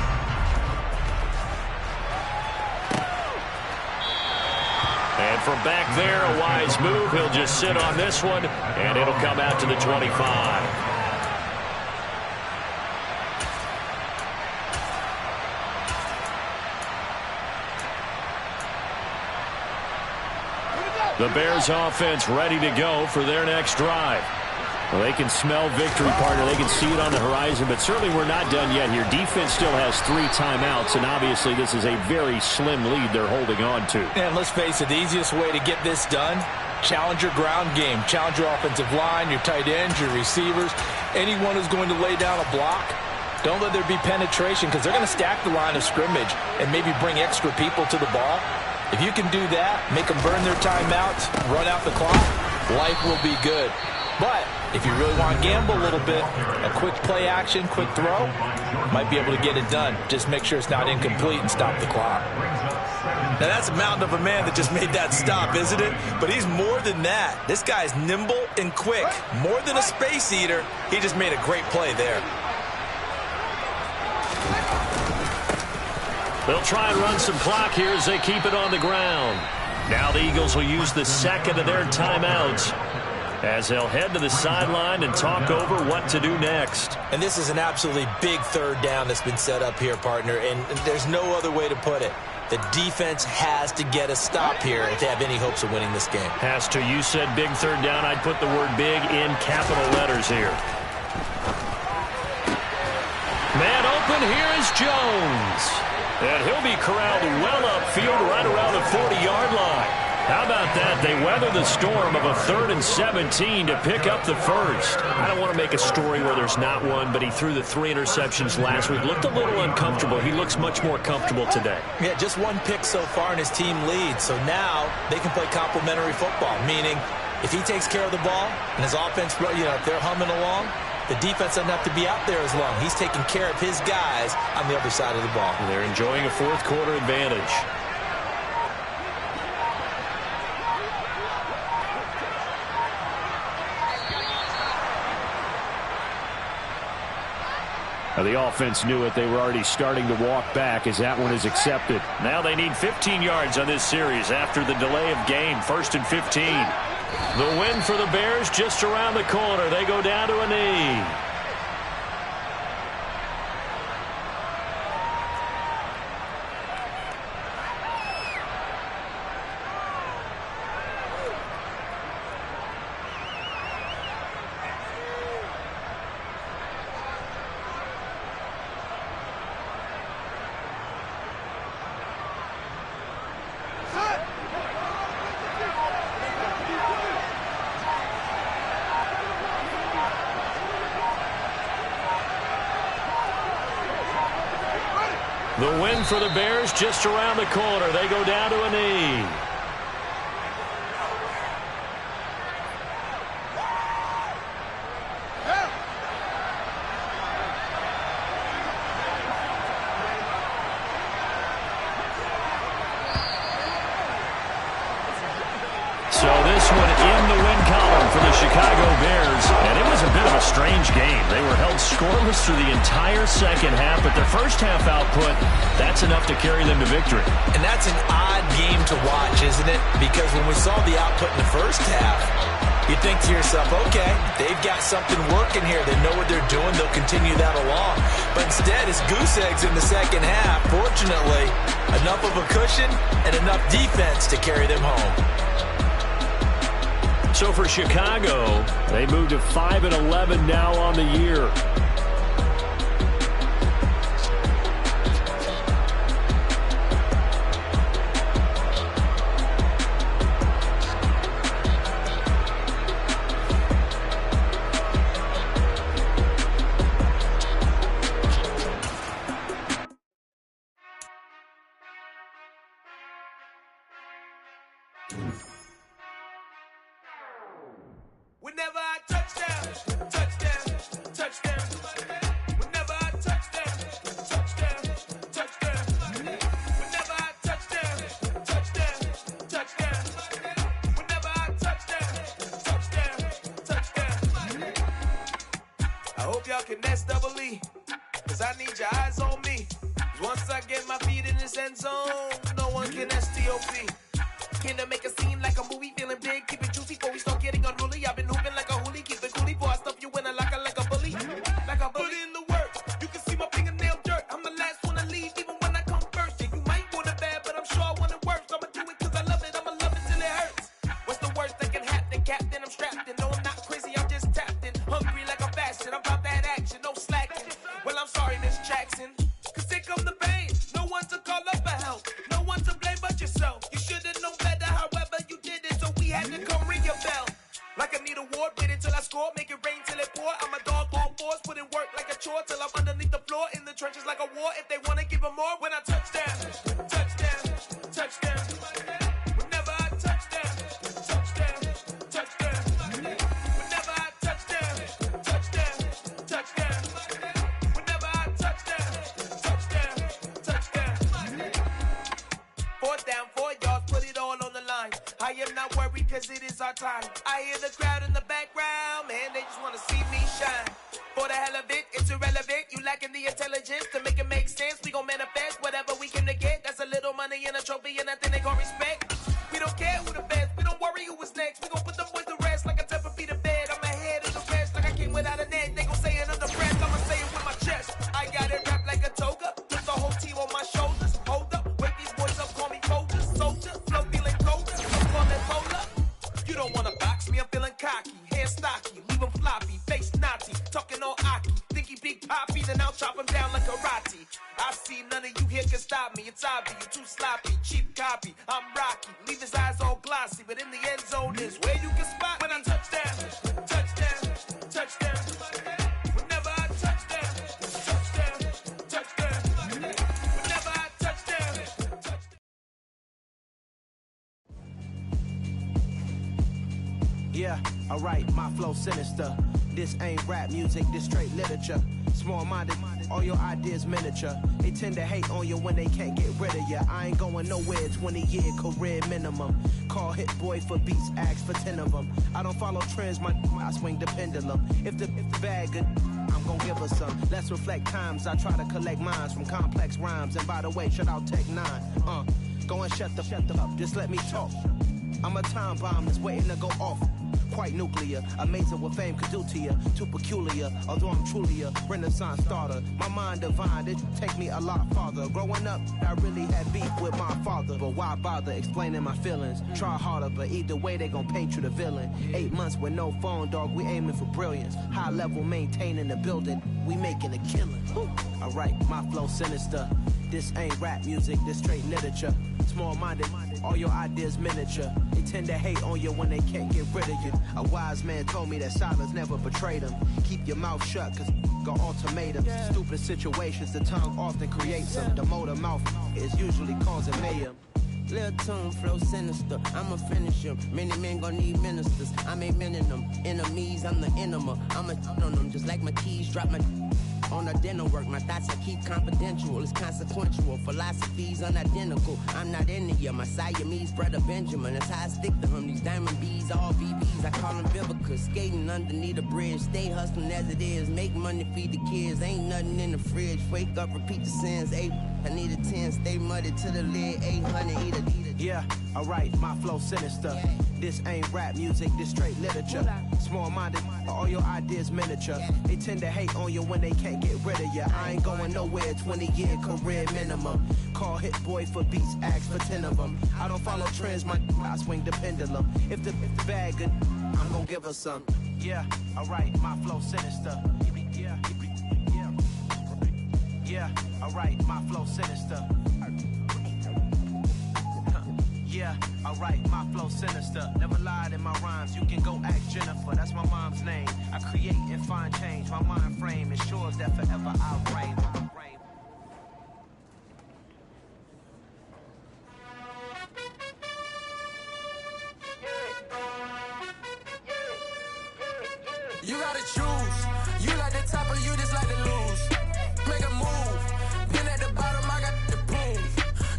Speaker 2: And from back there, a wise move. He'll just sit on this one, and it'll come out to the 25.
Speaker 1: The Bears offense ready to go for their next drive. Well, they can smell victory, partner. They can see it on the horizon, but certainly we're not done yet here. Defense still has 3 timeouts, and obviously this is a very slim lead they're holding on to.
Speaker 3: And let's face it, the easiest way to get this done, challenge your ground game. Challenge your offensive line, your tight ends, your receivers, anyone who's going to lay down a block. Don't let there be penetration because they're going to stack the line of scrimmage and maybe bring extra people to the ball. If you can do that, make them burn their timeouts, run out the clock, life will be good. But if you really want to gamble a little bit, a quick play action, quick throw, might be able to get it done. Just make sure it's not incomplete and stop the clock. Now that's a mountain of a man that just made that stop, isn't it? But he's more than that. This guy's nimble and quick. More than a space eater, he just made a great play there.
Speaker 2: They'll try and run some clock here as they keep it on the ground. Now the Eagles will use the second of their timeouts as they'll head to the sideline and talk over what to do next.
Speaker 3: And this is an absolutely big 3rd down that's been set up here, partner, and there's no other way to put it. The defense has to get a stop here if they have any hopes of winning this game.
Speaker 2: Has to. You said big 3rd down. I'd put the word big in capital letters here. Man open, here is Jones. And he'll be corralled well upfield right around the 40-yard line.
Speaker 1: How about that? They weather the storm of a 3rd and 17 to pick up the first. I don't want to make a story where there's not one, but he threw the 3 interceptions last week. Looked a little uncomfortable. He looks much more comfortable today.
Speaker 3: Yeah, just 1 pick so far and his team leads. So now they can play complementary football, meaning if he takes care of the ball and his offense, if they're humming along, the defense doesn't have to be out there as long. He's taking care of his guys on the other side of the ball.
Speaker 1: And they're enjoying a 4th quarter advantage. The offense knew it. They were already starting to walk back as that one is accepted. Now they need 15 yards on this series after the delay of game. 1st and 15. The win for the Bears just around the corner. They go down to a knee. The win for the Bears just around the corner. They go down to a knee. So this one in the win column for the Chicago Bears. And it was a bit of a strange game. They were held scoreless through the entire second half, but their first half output, that's enough to carry them to victory.
Speaker 3: And that's an odd game to watch, isn't it? Because when we saw the output in the first half, you think to yourself, okay, they've got something working here. They know what they're doing. They'll continue that along. But instead, it's goose eggs in the second half. Fortunately, enough of a cushion and enough defense to carry them home.
Speaker 1: So for Chicago, they move to 5-11 now on the year.
Speaker 5: Whenever I touchdown, touchdown, touchdown. Whenever I touchdown, touchdown, touchdown. Whenever I touchdown, touchdown, touchdown. Whenever I touchdown, touchdown, touchdown. I hope y'all can nest double E, cause I need your eyes on me. Once I get my feet in this end zone, no one can STOP. Can I make a scene like a movie, feeling big, keep it juicy before we start getting unruly. I've been hooping like a hoolie, keep it coolie before I stuff you in a locker like a bully. Like a bully. Put in the work, you can see my fingernail dirt. I'm the last one to leave, even when I come first. Yeah, you might want it bad, but I'm sure I want it worse. I'ma do it cause I love it, I'ma love it till it hurts. What's the worst that can happen, Captain? I'm strapped in, no I'm not crazy, I'm just tapped in. Hungry like I'm fasting, I'm about that action, no slacking. Well, I'm sorry, Miss Jackson, cause here come the pain. No one to call up for help, no one to blame but yourself. You should've known better, however you did it, so we had to come ring your bell. Like I need a ward, wait until I score, make it rain till it pour. I'm a dog on fours, put in work like a chore till I'm underneath the floor, in the trenches like a war. If they wanna give them more, when I touchdown, touchdown, touchdown. Whenever I touchdown, touchdown, touchdown. Whenever I touchdown, touchdown, touchdown. Whenever I touchdown, touchdown, touchdown. 4th down, 4 yards, put it all on the line. I am not worried cause it is our time. I hear the crowd in the background, man, they just wanna see me shine. For the hell of it, it's irrelevant. You lacking the intelligence to make it make sense. We gon' manifest whatever we came to get. That's a little money and a trophy and nothing they gon' respect. We don't care who the best, we don't worry who is next. We gon' put them boys to rest like a 10-feet of bed. I'm ahead of the rest like I came without a net. They gon' say it under breath, I'ma say it with my chest. I got it wrapped like a toga, put the whole team on my shoulders. Hold up, wake these boys up, call me soldier, soldier. Flow feeling cold, I'm calling polar. You don't wanna box me, I'm feeling cocky. Hair stocky, leave him floppy, face naughty. Talking all aki, think he big poppy, then I'll chop him down like karate. I see none of you here can stop me. It's obvious, you too sloppy, cheap copy. I'm Rocky, leave his eyes all glossy, but in the end zone is where you can spot when I touchdown, touchdown, touchdown. Whenever I touchdown, touchdown, touchdown. Whenever I touchdown, touchdown.
Speaker 6: Yeah, alright, my flow sinister. This ain't rap music, this straight literature. Small-minded, all your ideas miniature. They tend to hate on you when they can't get rid of you. I ain't going nowhere, 20-year career minimum. Call Hit Boy for beats, ask for 10 of them. I don't follow trends, I swing the pendulum. If the bag good, I'm gon' give her some. Let's reflect times, I try to collect minds from complex rhymes. And by the way, shout out Tech 9. Go and shut the up, just let me talk. I'm a time bomb that's waiting to go off. Quite nuclear, amazing what fame could do to you. Too peculiar, although I'm truly a renaissance starter. My mind divine, it take me a lot farther. Growing up, I really had beef with my father. But why bother explaining my feelings? Try harder, but either way they gon' paint you the villain. 8 months with no phone, dog, we aiming for brilliance. High level maintaining the building, we making a killing. Alright, my flow sinister. This ain't rap music, this straight literature. Small-minded, all your ideas miniature. They tend to hate on you when they can't get rid of you. A wise man told me that silence never betrayed him. Keep your mouth shut, cause got ultimatums. Stupid situations, the tongue often creates them. The motor mouth is usually causing mayhem.
Speaker 7: Lil' tune, flow sinister, I'ma finish him. Many men gon' need ministers, I'm aiming them. Enemies, I'm the enema, I'ma on them. Just like my keys, drop my on the dental work. My thoughts I keep confidential, it's consequential. Philosophies unidentical, I'm not into you. My Siamese brother Benjamin, that's how I stick to him. These diamond bees, all BBs, I call them Vivica. Skating underneath a bridge, stay hustling as it is. Make money, feed the kids, ain't nothing in the fridge. Wake up, repeat the sins, 8, I need a 10. Stay muddy to the lid, 800, eat a.
Speaker 6: Yeah, alright, my flow sinister. This ain't rap music, this straight literature. Small-minded, all your ideas miniature. They tend to hate on you when they can't get rid of you. I ain't going nowhere, 20-year career minimum. Call Hit Boy for beats, ask for 10 of them. I don't follow trends, I swing the pendulum. If the bag good, I'm gon' give her some. Yeah, alright, my flow sinister. Yeah, alright, my flow sinister. Yeah, alright, my flow sinister. Never lied in my rhymes, you can go ask Jennifer, that's my mom's name. I create and find change, my mind frame ensures that forever I'll reign.
Speaker 5: You gotta choose. You like the top or you just like to lose. Make a move. Been at the bottom, I got the proof.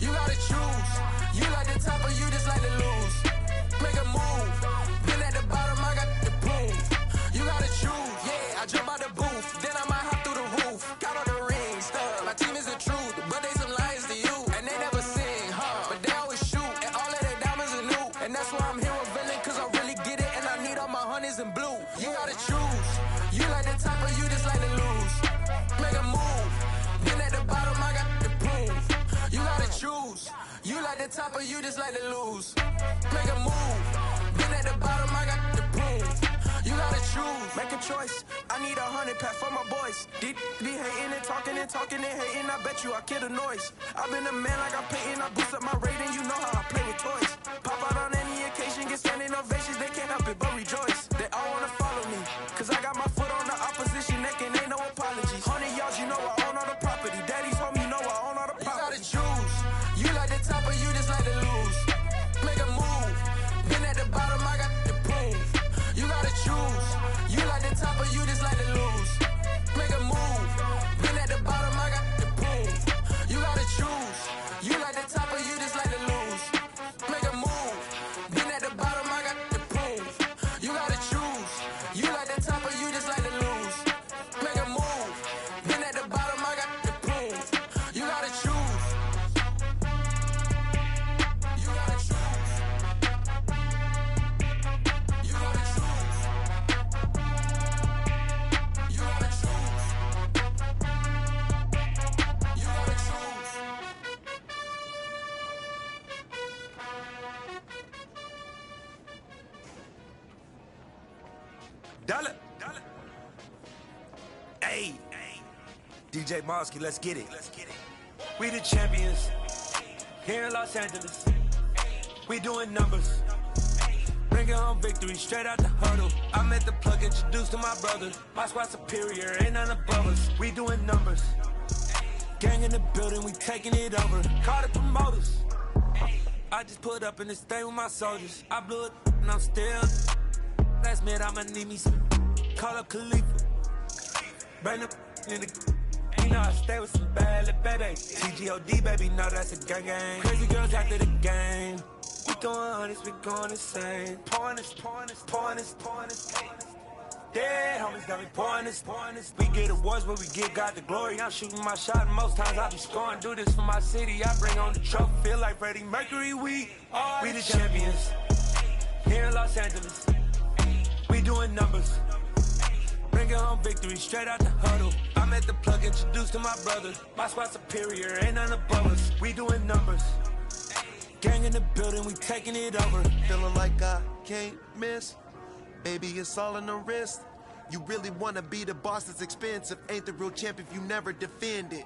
Speaker 5: You gotta choose. You like the top or you just like to lose. Make a move. Been at the bottom, I got the proof. You gotta choose. Yeah, I jump out the booth, then I might hop through the roof. Count all the rings, stuff. My team is the truth, but they some liars to you. And they never sing, but they always shoot. And all of their diamonds are new. And that's why I'm here with Villain, cause I really get it. And I need all my honeys in blue. You gotta choose. You like the top or you just like to lose. Make a move. Been at the bottom, I got the proof. You gotta choose. You like the top or you just like to lose. Make a move. Been at the bottom, I got the proof. You gotta choose. Make a choice. I need 100 pack for my boys. Be hating and talking and hating. I bet you I kill the noise. I've been a man like I'm Peyton. I boost up my rating. You know how I play with toys. Pop out on any occasion, get standing ovations. They can't help it but rejoice. They all wanna follow me, cause I got my foot on the opposition neck and ain't no apologies. 100 yards, you know I own all the property. Daddy's home, you know I own all the property. You gotta choose. You like the top or you just like to lose. Make a move. Been at the bottom, I got the proof. You gotta choose. You like the top or you just like to lose. Make a move. Been at the bottom, I got the proof. You gotta choose. You like the top or you just like to lose. Make a move. Been at the bottom, I got the proof. You gotta choose. You like the top or you just like to lose. Make a move. Been at the bottom, I got the proof. You gotta choose. You gotta choose. You gotta choose. You gotta choose. You gotta choose. Dollar. Hey.
Speaker 8: DJ Mosky, let's get it. We the champions here in Los Angeles. We doing numbers. Bringing home victory straight out the huddle. I met the plug, introduced to my brother. My squad superior, ain't none above us. We doing numbers. Gang in the building, we taking it over. Call the promoters. I just put up in this thing with my soldiers. I blew it and I'm still. Last minute I'ma need me some. Call up Khalifa. Bring the in the. You know I stay with some bad little baby. TGOD baby, know that's a gang gang. Crazy girls after the game. We throwing hundreds, we going insane. Pouring this. Dead homies got me pouring this. We get awards, but we give God the glory. I'm shooting my shot, and most times I be scoring. Do this for my city, I bring on the trophy. Feel like Freddie Mercury, we the champions here in Los Angeles. We doing numbers. Bringing home victory straight out the huddle. I met the plug, introduced to my brother. My squad superior, ain't none above us. We doing numbers. Gang in the building, we taking it over.
Speaker 6: Feeling like I can't miss. Baby, it's all in the wrist. You really wanna be the boss, it's expensive. Ain't the real champ if you never defend it.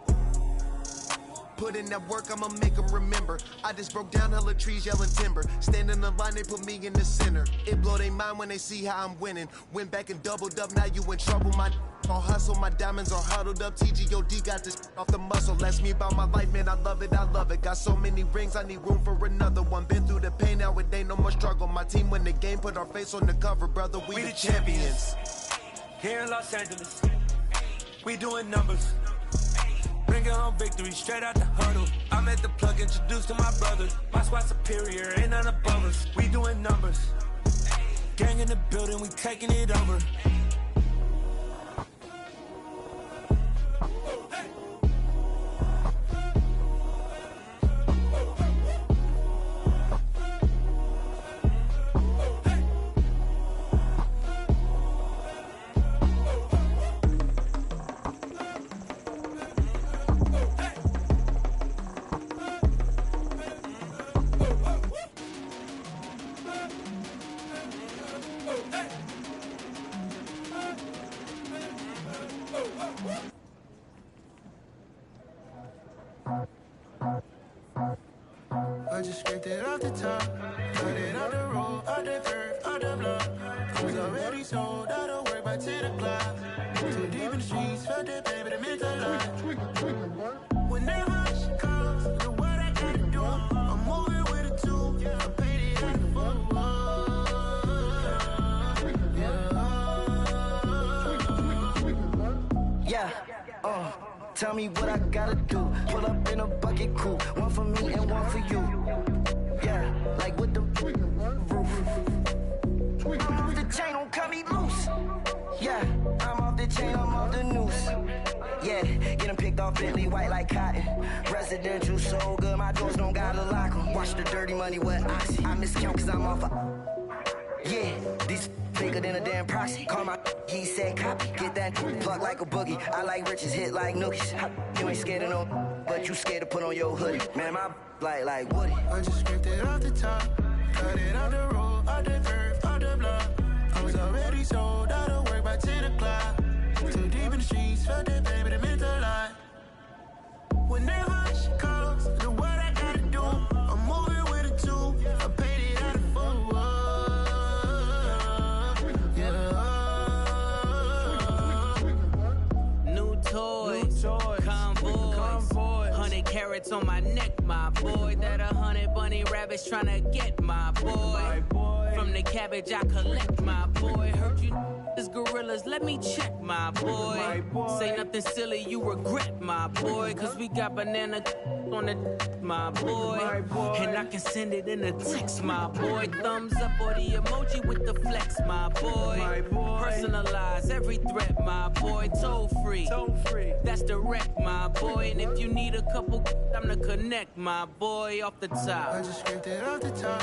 Speaker 6: Put in that work, I'ma make them remember. I just broke down hella trees, yelling timber. Stand in the line, they put me in the center. It blow their mind when they see how I'm winning. Went back and doubled up, now you in trouble. My all hustle, my diamonds are huddled up. TGOD got this off the muscle. Ask me about my life, man, I love it. Got so many rings, I need room for another one. Been through the pain, now it ain't no more struggle. My team win the game, put our face on the cover, brother. We the champions.
Speaker 8: Here in Los Angeles, we doing numbers. Bringing home victory straight out the huddle. I met the plug, introduced to my brother. My squad superior, ain't none above us. We doing numbers. Gang in the building, we taking it over.
Speaker 6: I just scraped it off the top, cut it off the road, off the curve, off the block. I was already sold, I don't work by 10 o'clock. Too deep in the streets, felt that baby, the mental lie. Whenever she calls, the what I gotta do, I'm moving with a two. I paid it out the full.
Speaker 9: Tell me what I gotta do. Pull up in a bucket crew, one for me and one for you. Yeah, like with the roof. I'm off the chain, don't cut me loose. Yeah, I'm off the chain, I'm off the noose. Yeah, get them picked off Bentley, white like cotton. Residential so good, my doors don't gotta lock them. Watch the dirty money with Oxy. I miscount cause I'm off yeah, these bigger than a damn proxy. Call my he said copy. Get that plug like a boogie. I like riches, hit like nookies. You ain't scared of no, but you scared to put on your hoodie. Man, my like Woody.
Speaker 6: I just scraped it off the top, cut it off the road, off the curve, off the block. I was already sold, out of work by 10 o'clock. Too deep in the streets, felt that baby, the mental lie. Whenever she calls, the what I gotta do, I'm moving with a two. I paid it out of full.
Speaker 10: Convoy, 100 carats on my neck, my boy. That 100 bunny rabbits tryna get my boy. From the cabbage I collect, my boy. Heard you is gorillas, let me check, my boy. Say nothing silly, you regret, my boy. Cause we got banana on the my boy. And I can send it in a text, my boy. Thumbs up or the emoji with the flex, my boy. Personalize every threat, my boy. Toll free, that's direct, my boy. And if you need a couple, I'm to connect, my boy. Off the top,
Speaker 6: I just scraped it off the top,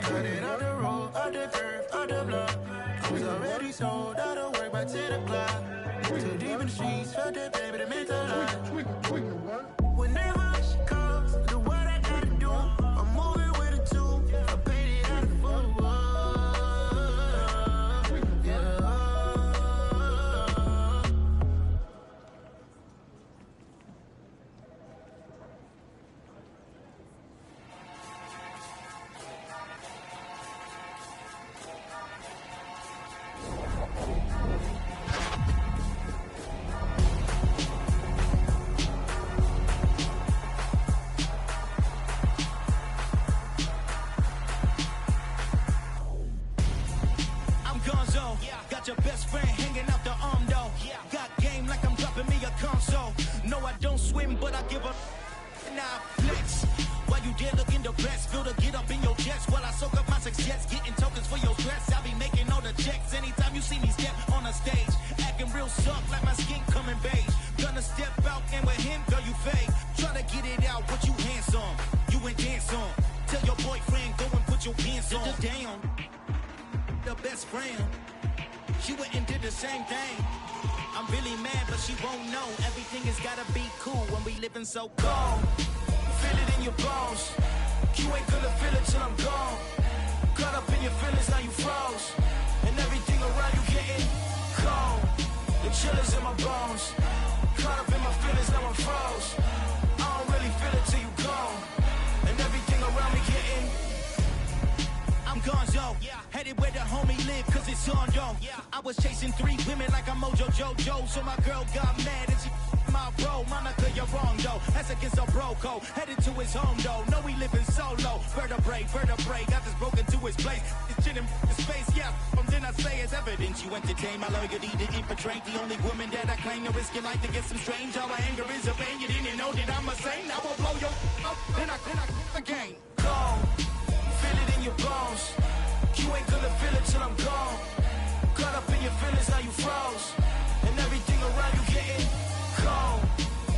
Speaker 6: cut it off the road, off the curve, off the block. I was already sold, out of work by 10 o'clock. Too deep in the streets, felt that baby, the mental lie. Whenever she calls, the what I gotta do, I'm moving with a two. I paid it out of full.
Speaker 11: give a now flex. While you there looking depressed, feel to get up in your chest. While I soak up my success, getting tokens for your stress. I be making all the checks anytime you see me step on a stage. Acting real suck like my skin coming beige. Gonna step out and with him, girl, you fake. Tryna get it out, what you handsome. You ain't dance on. Tell your boyfriend, go and put your pants on. Damn, the best friend. She went and did the same thing. I'm really mad, but she won't know. Everything has gotta be cool when we living so cold. Feel it in your bones. You ain't gonna feel it till I'm gone. Caught up in your feelings, now you froze. And everything around you getting cold. The chill is in my bones. Caught up in my feelings, now I'm froze. I don't really feel it till you gone. And everything around me getting I'm gonzo, headed where the homie live, cause it's on, yo. I was chasing 3 women like I'm Mojo Jojo, so my girl got mad and she my bro. Monica, you're wrong, though. That's against a bro code. Headed to his home, though. No, we living solo. Vertebrae, got this broken to his place. It's chin in his face, yeah. From then I say it's evidence you entertain my loyalty to infiltrate. The only woman that I claim to risk your life to get some strange. All my anger is a pain. You didn't know that I'm a saint. I will blow your up, then I the game. Go. Feel it in your bones. You ain't gonna feel it till I'm gone. Caught up in your feelings, now you froze. And everything around you getting cold.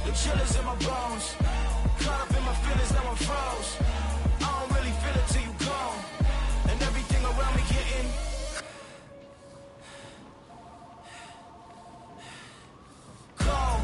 Speaker 11: The chill is in my bones. Caught up in my feelings, now I'm froze. I don't really feel it till you gone. And everything around me getting cold.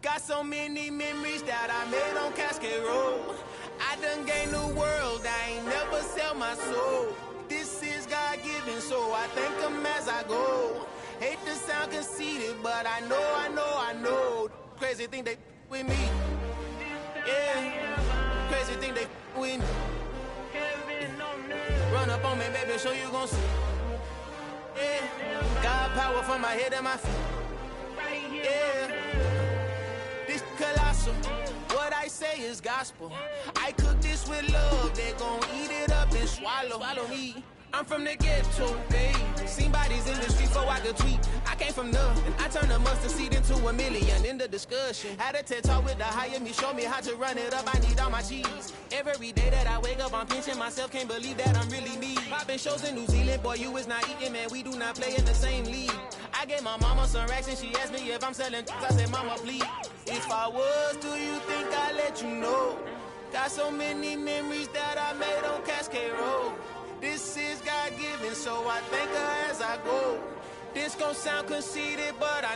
Speaker 12: Got so many memories that I made on Cascade Road. I done gained the world, I ain't never sell my soul. This is God-given, so I thank him as I go. Hate to sound conceited, but I know. Crazy thing they with me. Yeah, crazy thing they with me. Run up on me, baby, so you gon' see. Yeah, got power from my head and my feet. Yeah. Colossal, what I say is gospel. I cook this with love, they gon' eat it up and swallow me. I'm from the ghetto, baby. Seen bodies in the streets before I could tweet. I came from nothing, I turned a mustard seed into a million. In the discussion, had a TED talk with the higher me, show me how to run it up. I need all my cheese. Every day that I wake up, I'm pinching myself, can't believe that I'm really me. Popping shows in New Zealand, boy, you is not eating, man. We do not play in the same league. I gave my mama some racks and she asked me if I'm selling. I said, mama, please. If I was, do you think I'd let you know? Got so many memories that I made on Cascade Road. This is God-given, so I thank her as I go. This gon' sound conceited, but I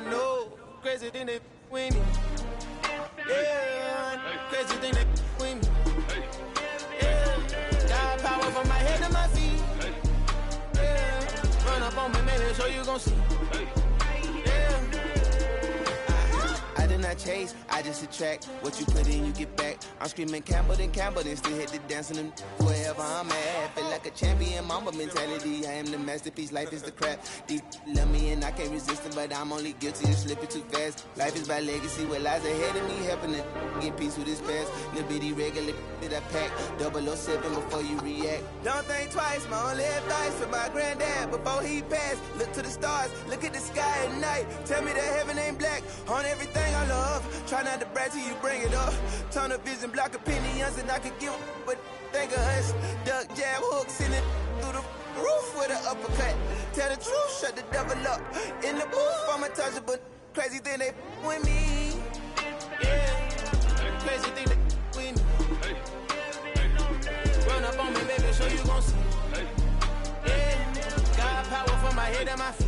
Speaker 12: know. Crazy thing they with me. Yeah, crazy thing they with me. Yeah, got power from my head to my feet. Yeah, run up on me, maybe so you gon' see. Yeah.
Speaker 6: I did not chase, I just attract. What you put in, you get back. I'm screaming Campbell, then still hit the dancing and wherever I'm at. Feel like a champion, mama mentality. I am the masterpiece, life is the crap. Deep love me and I can't resist it, but I'm only guilty of slipping too fast. Life is by legacy, what lies ahead of me, helping to get peace with this past. Little bitty regular that I pack, 007 before you react. Don't think twice, my only advice for my granddad before he passed. Look to the stars, look at the sky at night. Tell me that heaven ain't black on everything I love. Try not to brag till you bring it up. Tunnel vision, block opinions, and I could give but think of us. Duck jab hooks in it through the roof with an uppercut. Tell the truth, shut the devil up. In the booth, I'm untouchable. Crazy thing they with me.
Speaker 12: Yeah, crazy thing they with me. Run up on me, baby, so you gon' see. Yeah, got power from my head and my feet.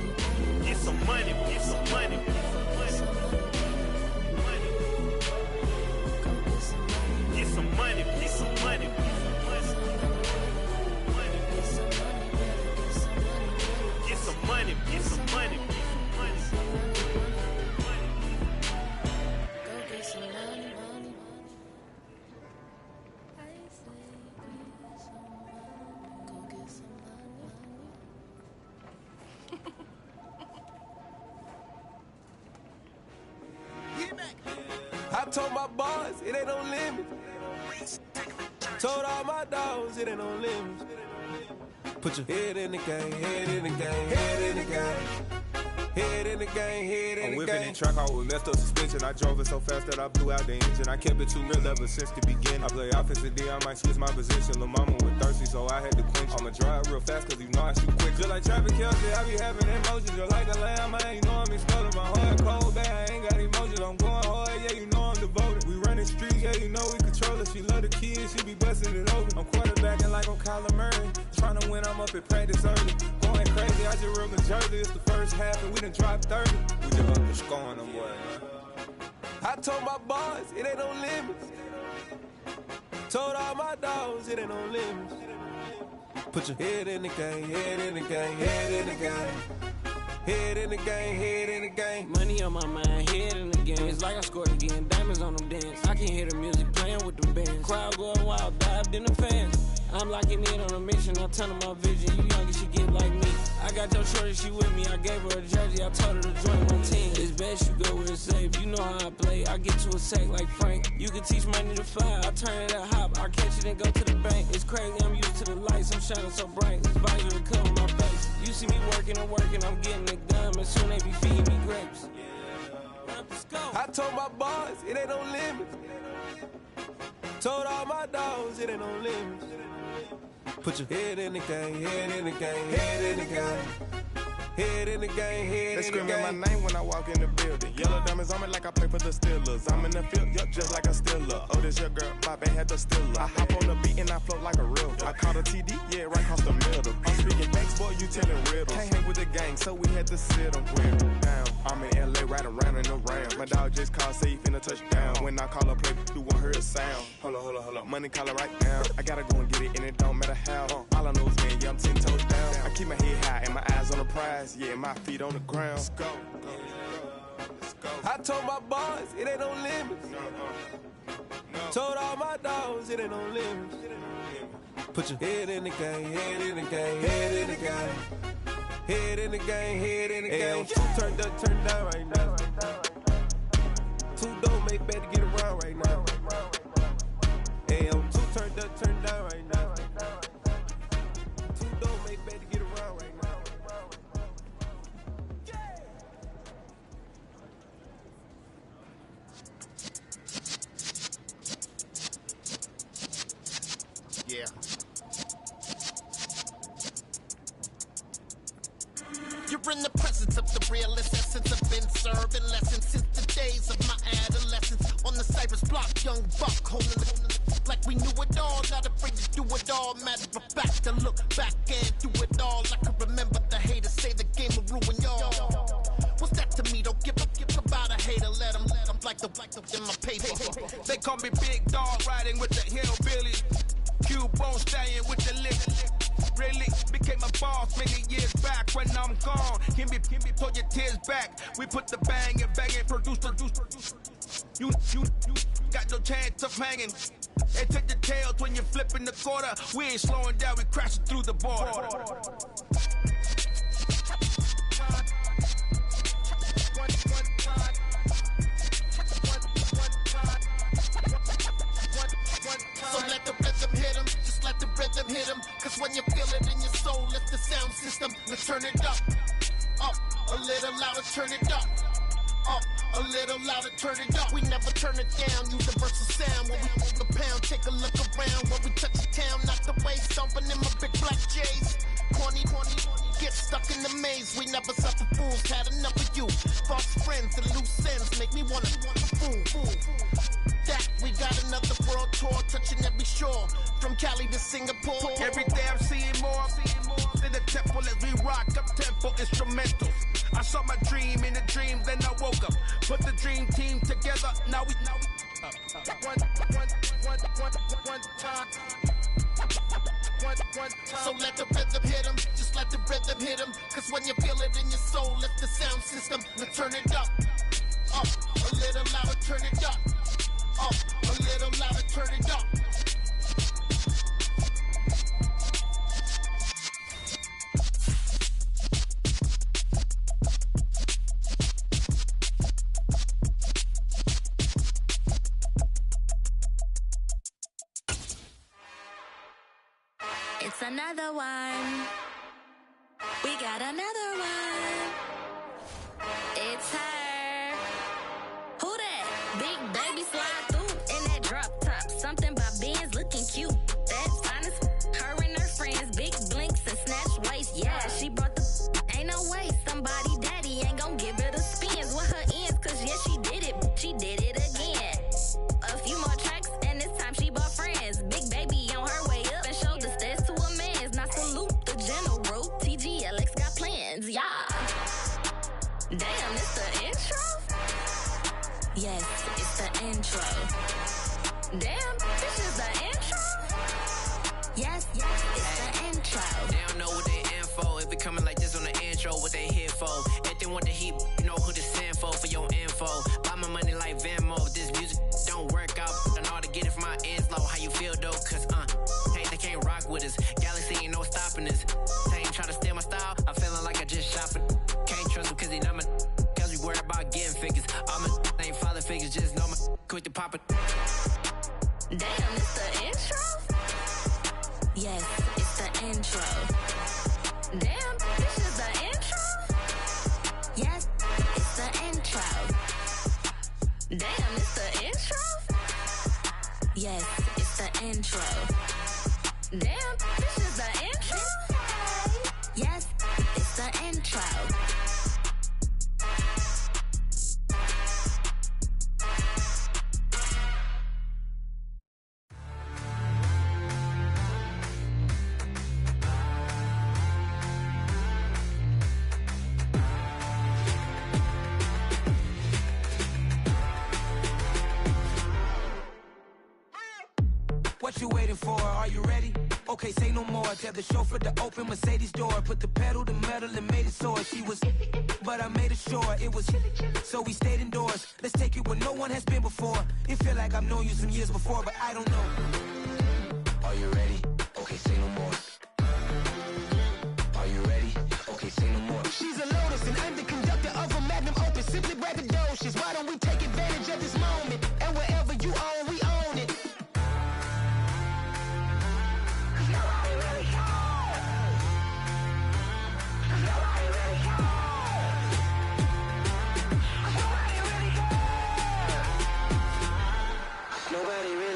Speaker 13: told my boys it ain't no limits. Told all my dogs it ain't no limits. Put your head in the game, head in the game, head in the game. Head in the game, head in the game.
Speaker 14: I'm whipping in track, I was messed up suspension. I drove it so fast that I blew out the engine. I kept it too real ever since the beginning. I play offensive D, I might switch my position. Lil' mama was thirsty, so I had to quench. I'ma drive real fast, cause you know I shoot quick. Just like Travis Kelce, I be having emotions. Just like a lamb, man, you know I'm exploding. My heart cold, bad, I ain't got emotions. I'm going hard, yeah, you know I'm devoted. We running streets, yeah, you know we control it. She love the kids, she be busting it open. I'm quarterbacking like I'm Kyler Murray. Trying to win, I'm up at practice early. Going crazy, I just rode the jersey. It's the first half, and we done dropped 30. We just up to scoring them, boy, man.
Speaker 13: I told my boys it ain't no limits. Told all my dogs it ain't no limits. Put your head in the game, head in the game, head in the game. Head in the game, head in the game.
Speaker 15: Money on my mind, head in the game. It's like I scored again, diamonds on them dance. I can hear the music playing with them bands. Crowd going wild, dived in the fans. I'm locking in on a mission, I tell her my vision. You young and she get like me. I got your shorty, she with me. I gave her a jersey, I told her to join my team. It's best you go where it's safe. You know how I play. I get to a sack like Frank. You can teach money to fly. I turn it at hop. I catch it and go to the bank. It's crazy, I'm used to the lights. I'm shining so bright. This visor to cover my face. You see me working and working, I'm getting it done. And soon they be feeding me grapes.
Speaker 13: I told my boys it ain't no limits. Told all my dogs it ain't no limits. Put your head in the game, head in the game, head in the game. Head in the game, head in the game.
Speaker 14: They screaming my name when I walk in the building. Yellow diamonds on me like I play for the Steelers. I'm in the field, yup, just like a Steeler. Oh, this your girl, Bobby had the Steeler. I hop on the beat and I float like a real. I caught a TD, yeah, right across the middle. I'm speaking thanks, boy, you telling riddles. Can't hang with the gang, so we had to sit them down. I'm in LA, right around and around. My dog just called, say he finna touchdown. When I call a play, you won't hear a sound. Hold up, money caller right now. I gotta go and get it, and it don't matter how. All I know is, man, yeah, I'm 10 toes down. I keep my head high and my eyes on the prize. Yeah, my feet on the ground. Let's go.
Speaker 13: I told my boys it ain't no limits. Told all my dogs it ain't no limits. Put your head in the game, head in the game, head in the game. Head in the game, head in the game. Two turned up, turned down right now. Two don't make bad to get around right now. Hey, I'm two turned up, turned down right now. Two don't make bad to get around right now.
Speaker 11: Yeah. You're in the presence of the realest essence. I've been serving lessons since the days of my adolescence. On the Cypress block, young buck holding it like we knew it all. Not afraid to do it all. Matter of fact, to look back and do it all. I can remember the haters say the game will ruin y'all. What's that to me? Don't give about a hater. Let them like the in my paper.
Speaker 12: They call me Big Dog, riding with the hillbillies. Q-Bone stallion with the lick. Really became a boss many years back. When I'm gone, can be pull your tears back. We put the bang and produce. You got no chance of hanging. And take the tails when you're flipping the quarter. We ain't slowing down, we crashing through the border.
Speaker 11: So let the rhythm hit him, just let the rhythm hit him. Cause when you feel it in your soul, lift the sound system. Let's turn it up, a little louder, turn it up, a little louder, turn it up. We never turn it down, universal sound. When we move the pound, take a look around. When we touch the town, knock the way, stomping in my big black J's. Corny, get stuck in the maze. We never suffer fools, had enough of you. False friends and loose ends make me wanna fool. That we got another world tour, touching every shore, from Cali to Singapore.
Speaker 12: Every day I'm seeing more in the temple as we rock up tempo instrumentals. I saw my dream in a dream, then I woke up. Put the dream team together, now we one time.
Speaker 11: So let the rhythm hit him, just let the rhythm hit him. Cause when you feel it in your soul, lift the sound system. Now turn it up, a little louder, turn it up, a little louder, turn it up.
Speaker 16: another one. We got another one. It's her. Who that? Big baby slide through in that drop top. Something by Benz looking cute. That's fine as her and her friends. Big blinks and snatch waist. Yeah, she brought the ain't no way. Somebody daddy ain't gon' give her the spins with her ends. Cause yeah, she did it. She did it again. A few more tracks and this time she bought friends. Big baby on her way up and showed the stairs to a man's. Now salute the general. TGLX got plans. Yeah. Damn, it's the intro? Yes, it's the intro. Damn, this is the intro? Yes, it's the intro.
Speaker 17: They don't know what they in for. If it coming like this on the intro, what they here for? If they want the heat, you know who to send for your info. Buy my money like Venmo. If this music don't work out, I know how to get it from my ends low. How you feel though? Cause hey, they can't rock with us. Galaxy ain't no stopping us. They ain't try to steal my style. I'm feeling like I just shop it. Can't trust them cause they not my. Cause we worried about getting figures. All my ain't father figures. Just know my quick to pop it.
Speaker 16: Damn, it's the intro? Yes, it's the intro. Damn, this is the intro? Yes, it's the intro. Damn, it's the intro? Yes, it's the intro. Damn, this is the intro? Yes, it's the intro.
Speaker 6: What you waiting for? Are you ready? Okay, say no more. Tell the chauffeur to open Mercedes door. Put the pedal to metal and made it soar. She was, but I made it sure it was. So we stayed indoors. Let's take it where no one has been before. It feel like I've known you some years before, but I don't know. Are you ready? Okay, say no more. Are you ready? Okay, say no more.
Speaker 11: She's a Lotus and I'm the conductor of a Magnum Opus. Simply braggadocious. Why don't we take advantage of this moment? And wherever you own, we own it.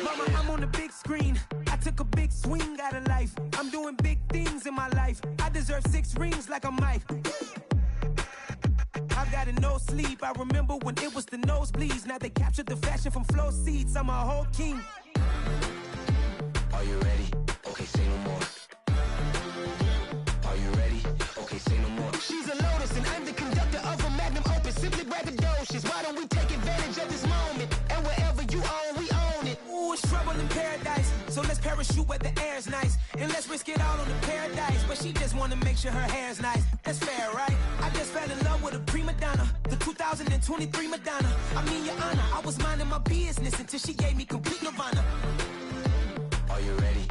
Speaker 6: Mama, I'm on the big screen. I took a big swing out of life. I'm doing big things in my life. I deserve 6 rings like a Mike. I've got no sleep. I remember when it was the nosebleeds. Now they captured the fashion from flow seats. I'm a whole king. Are you ready? Okay, say no more. Are you ready? Okay, say no more.
Speaker 11: She's a Lotus and I'm the conductor of a Magnum Opus. Simply braggadocious. Why don't we take advantage of this moment? And wherever you own, we own it.
Speaker 6: Ooh, it's trouble in paradise. So let's parachute where the air's nice. And let's risk it all on the paradise. But she just wanna make sure her hair's nice. That's fair, right? I just fell in love with a prima donna. The 2023 Madonna. I mean, your honor, I was minding my business until she gave me complete nirvana. Are you ready?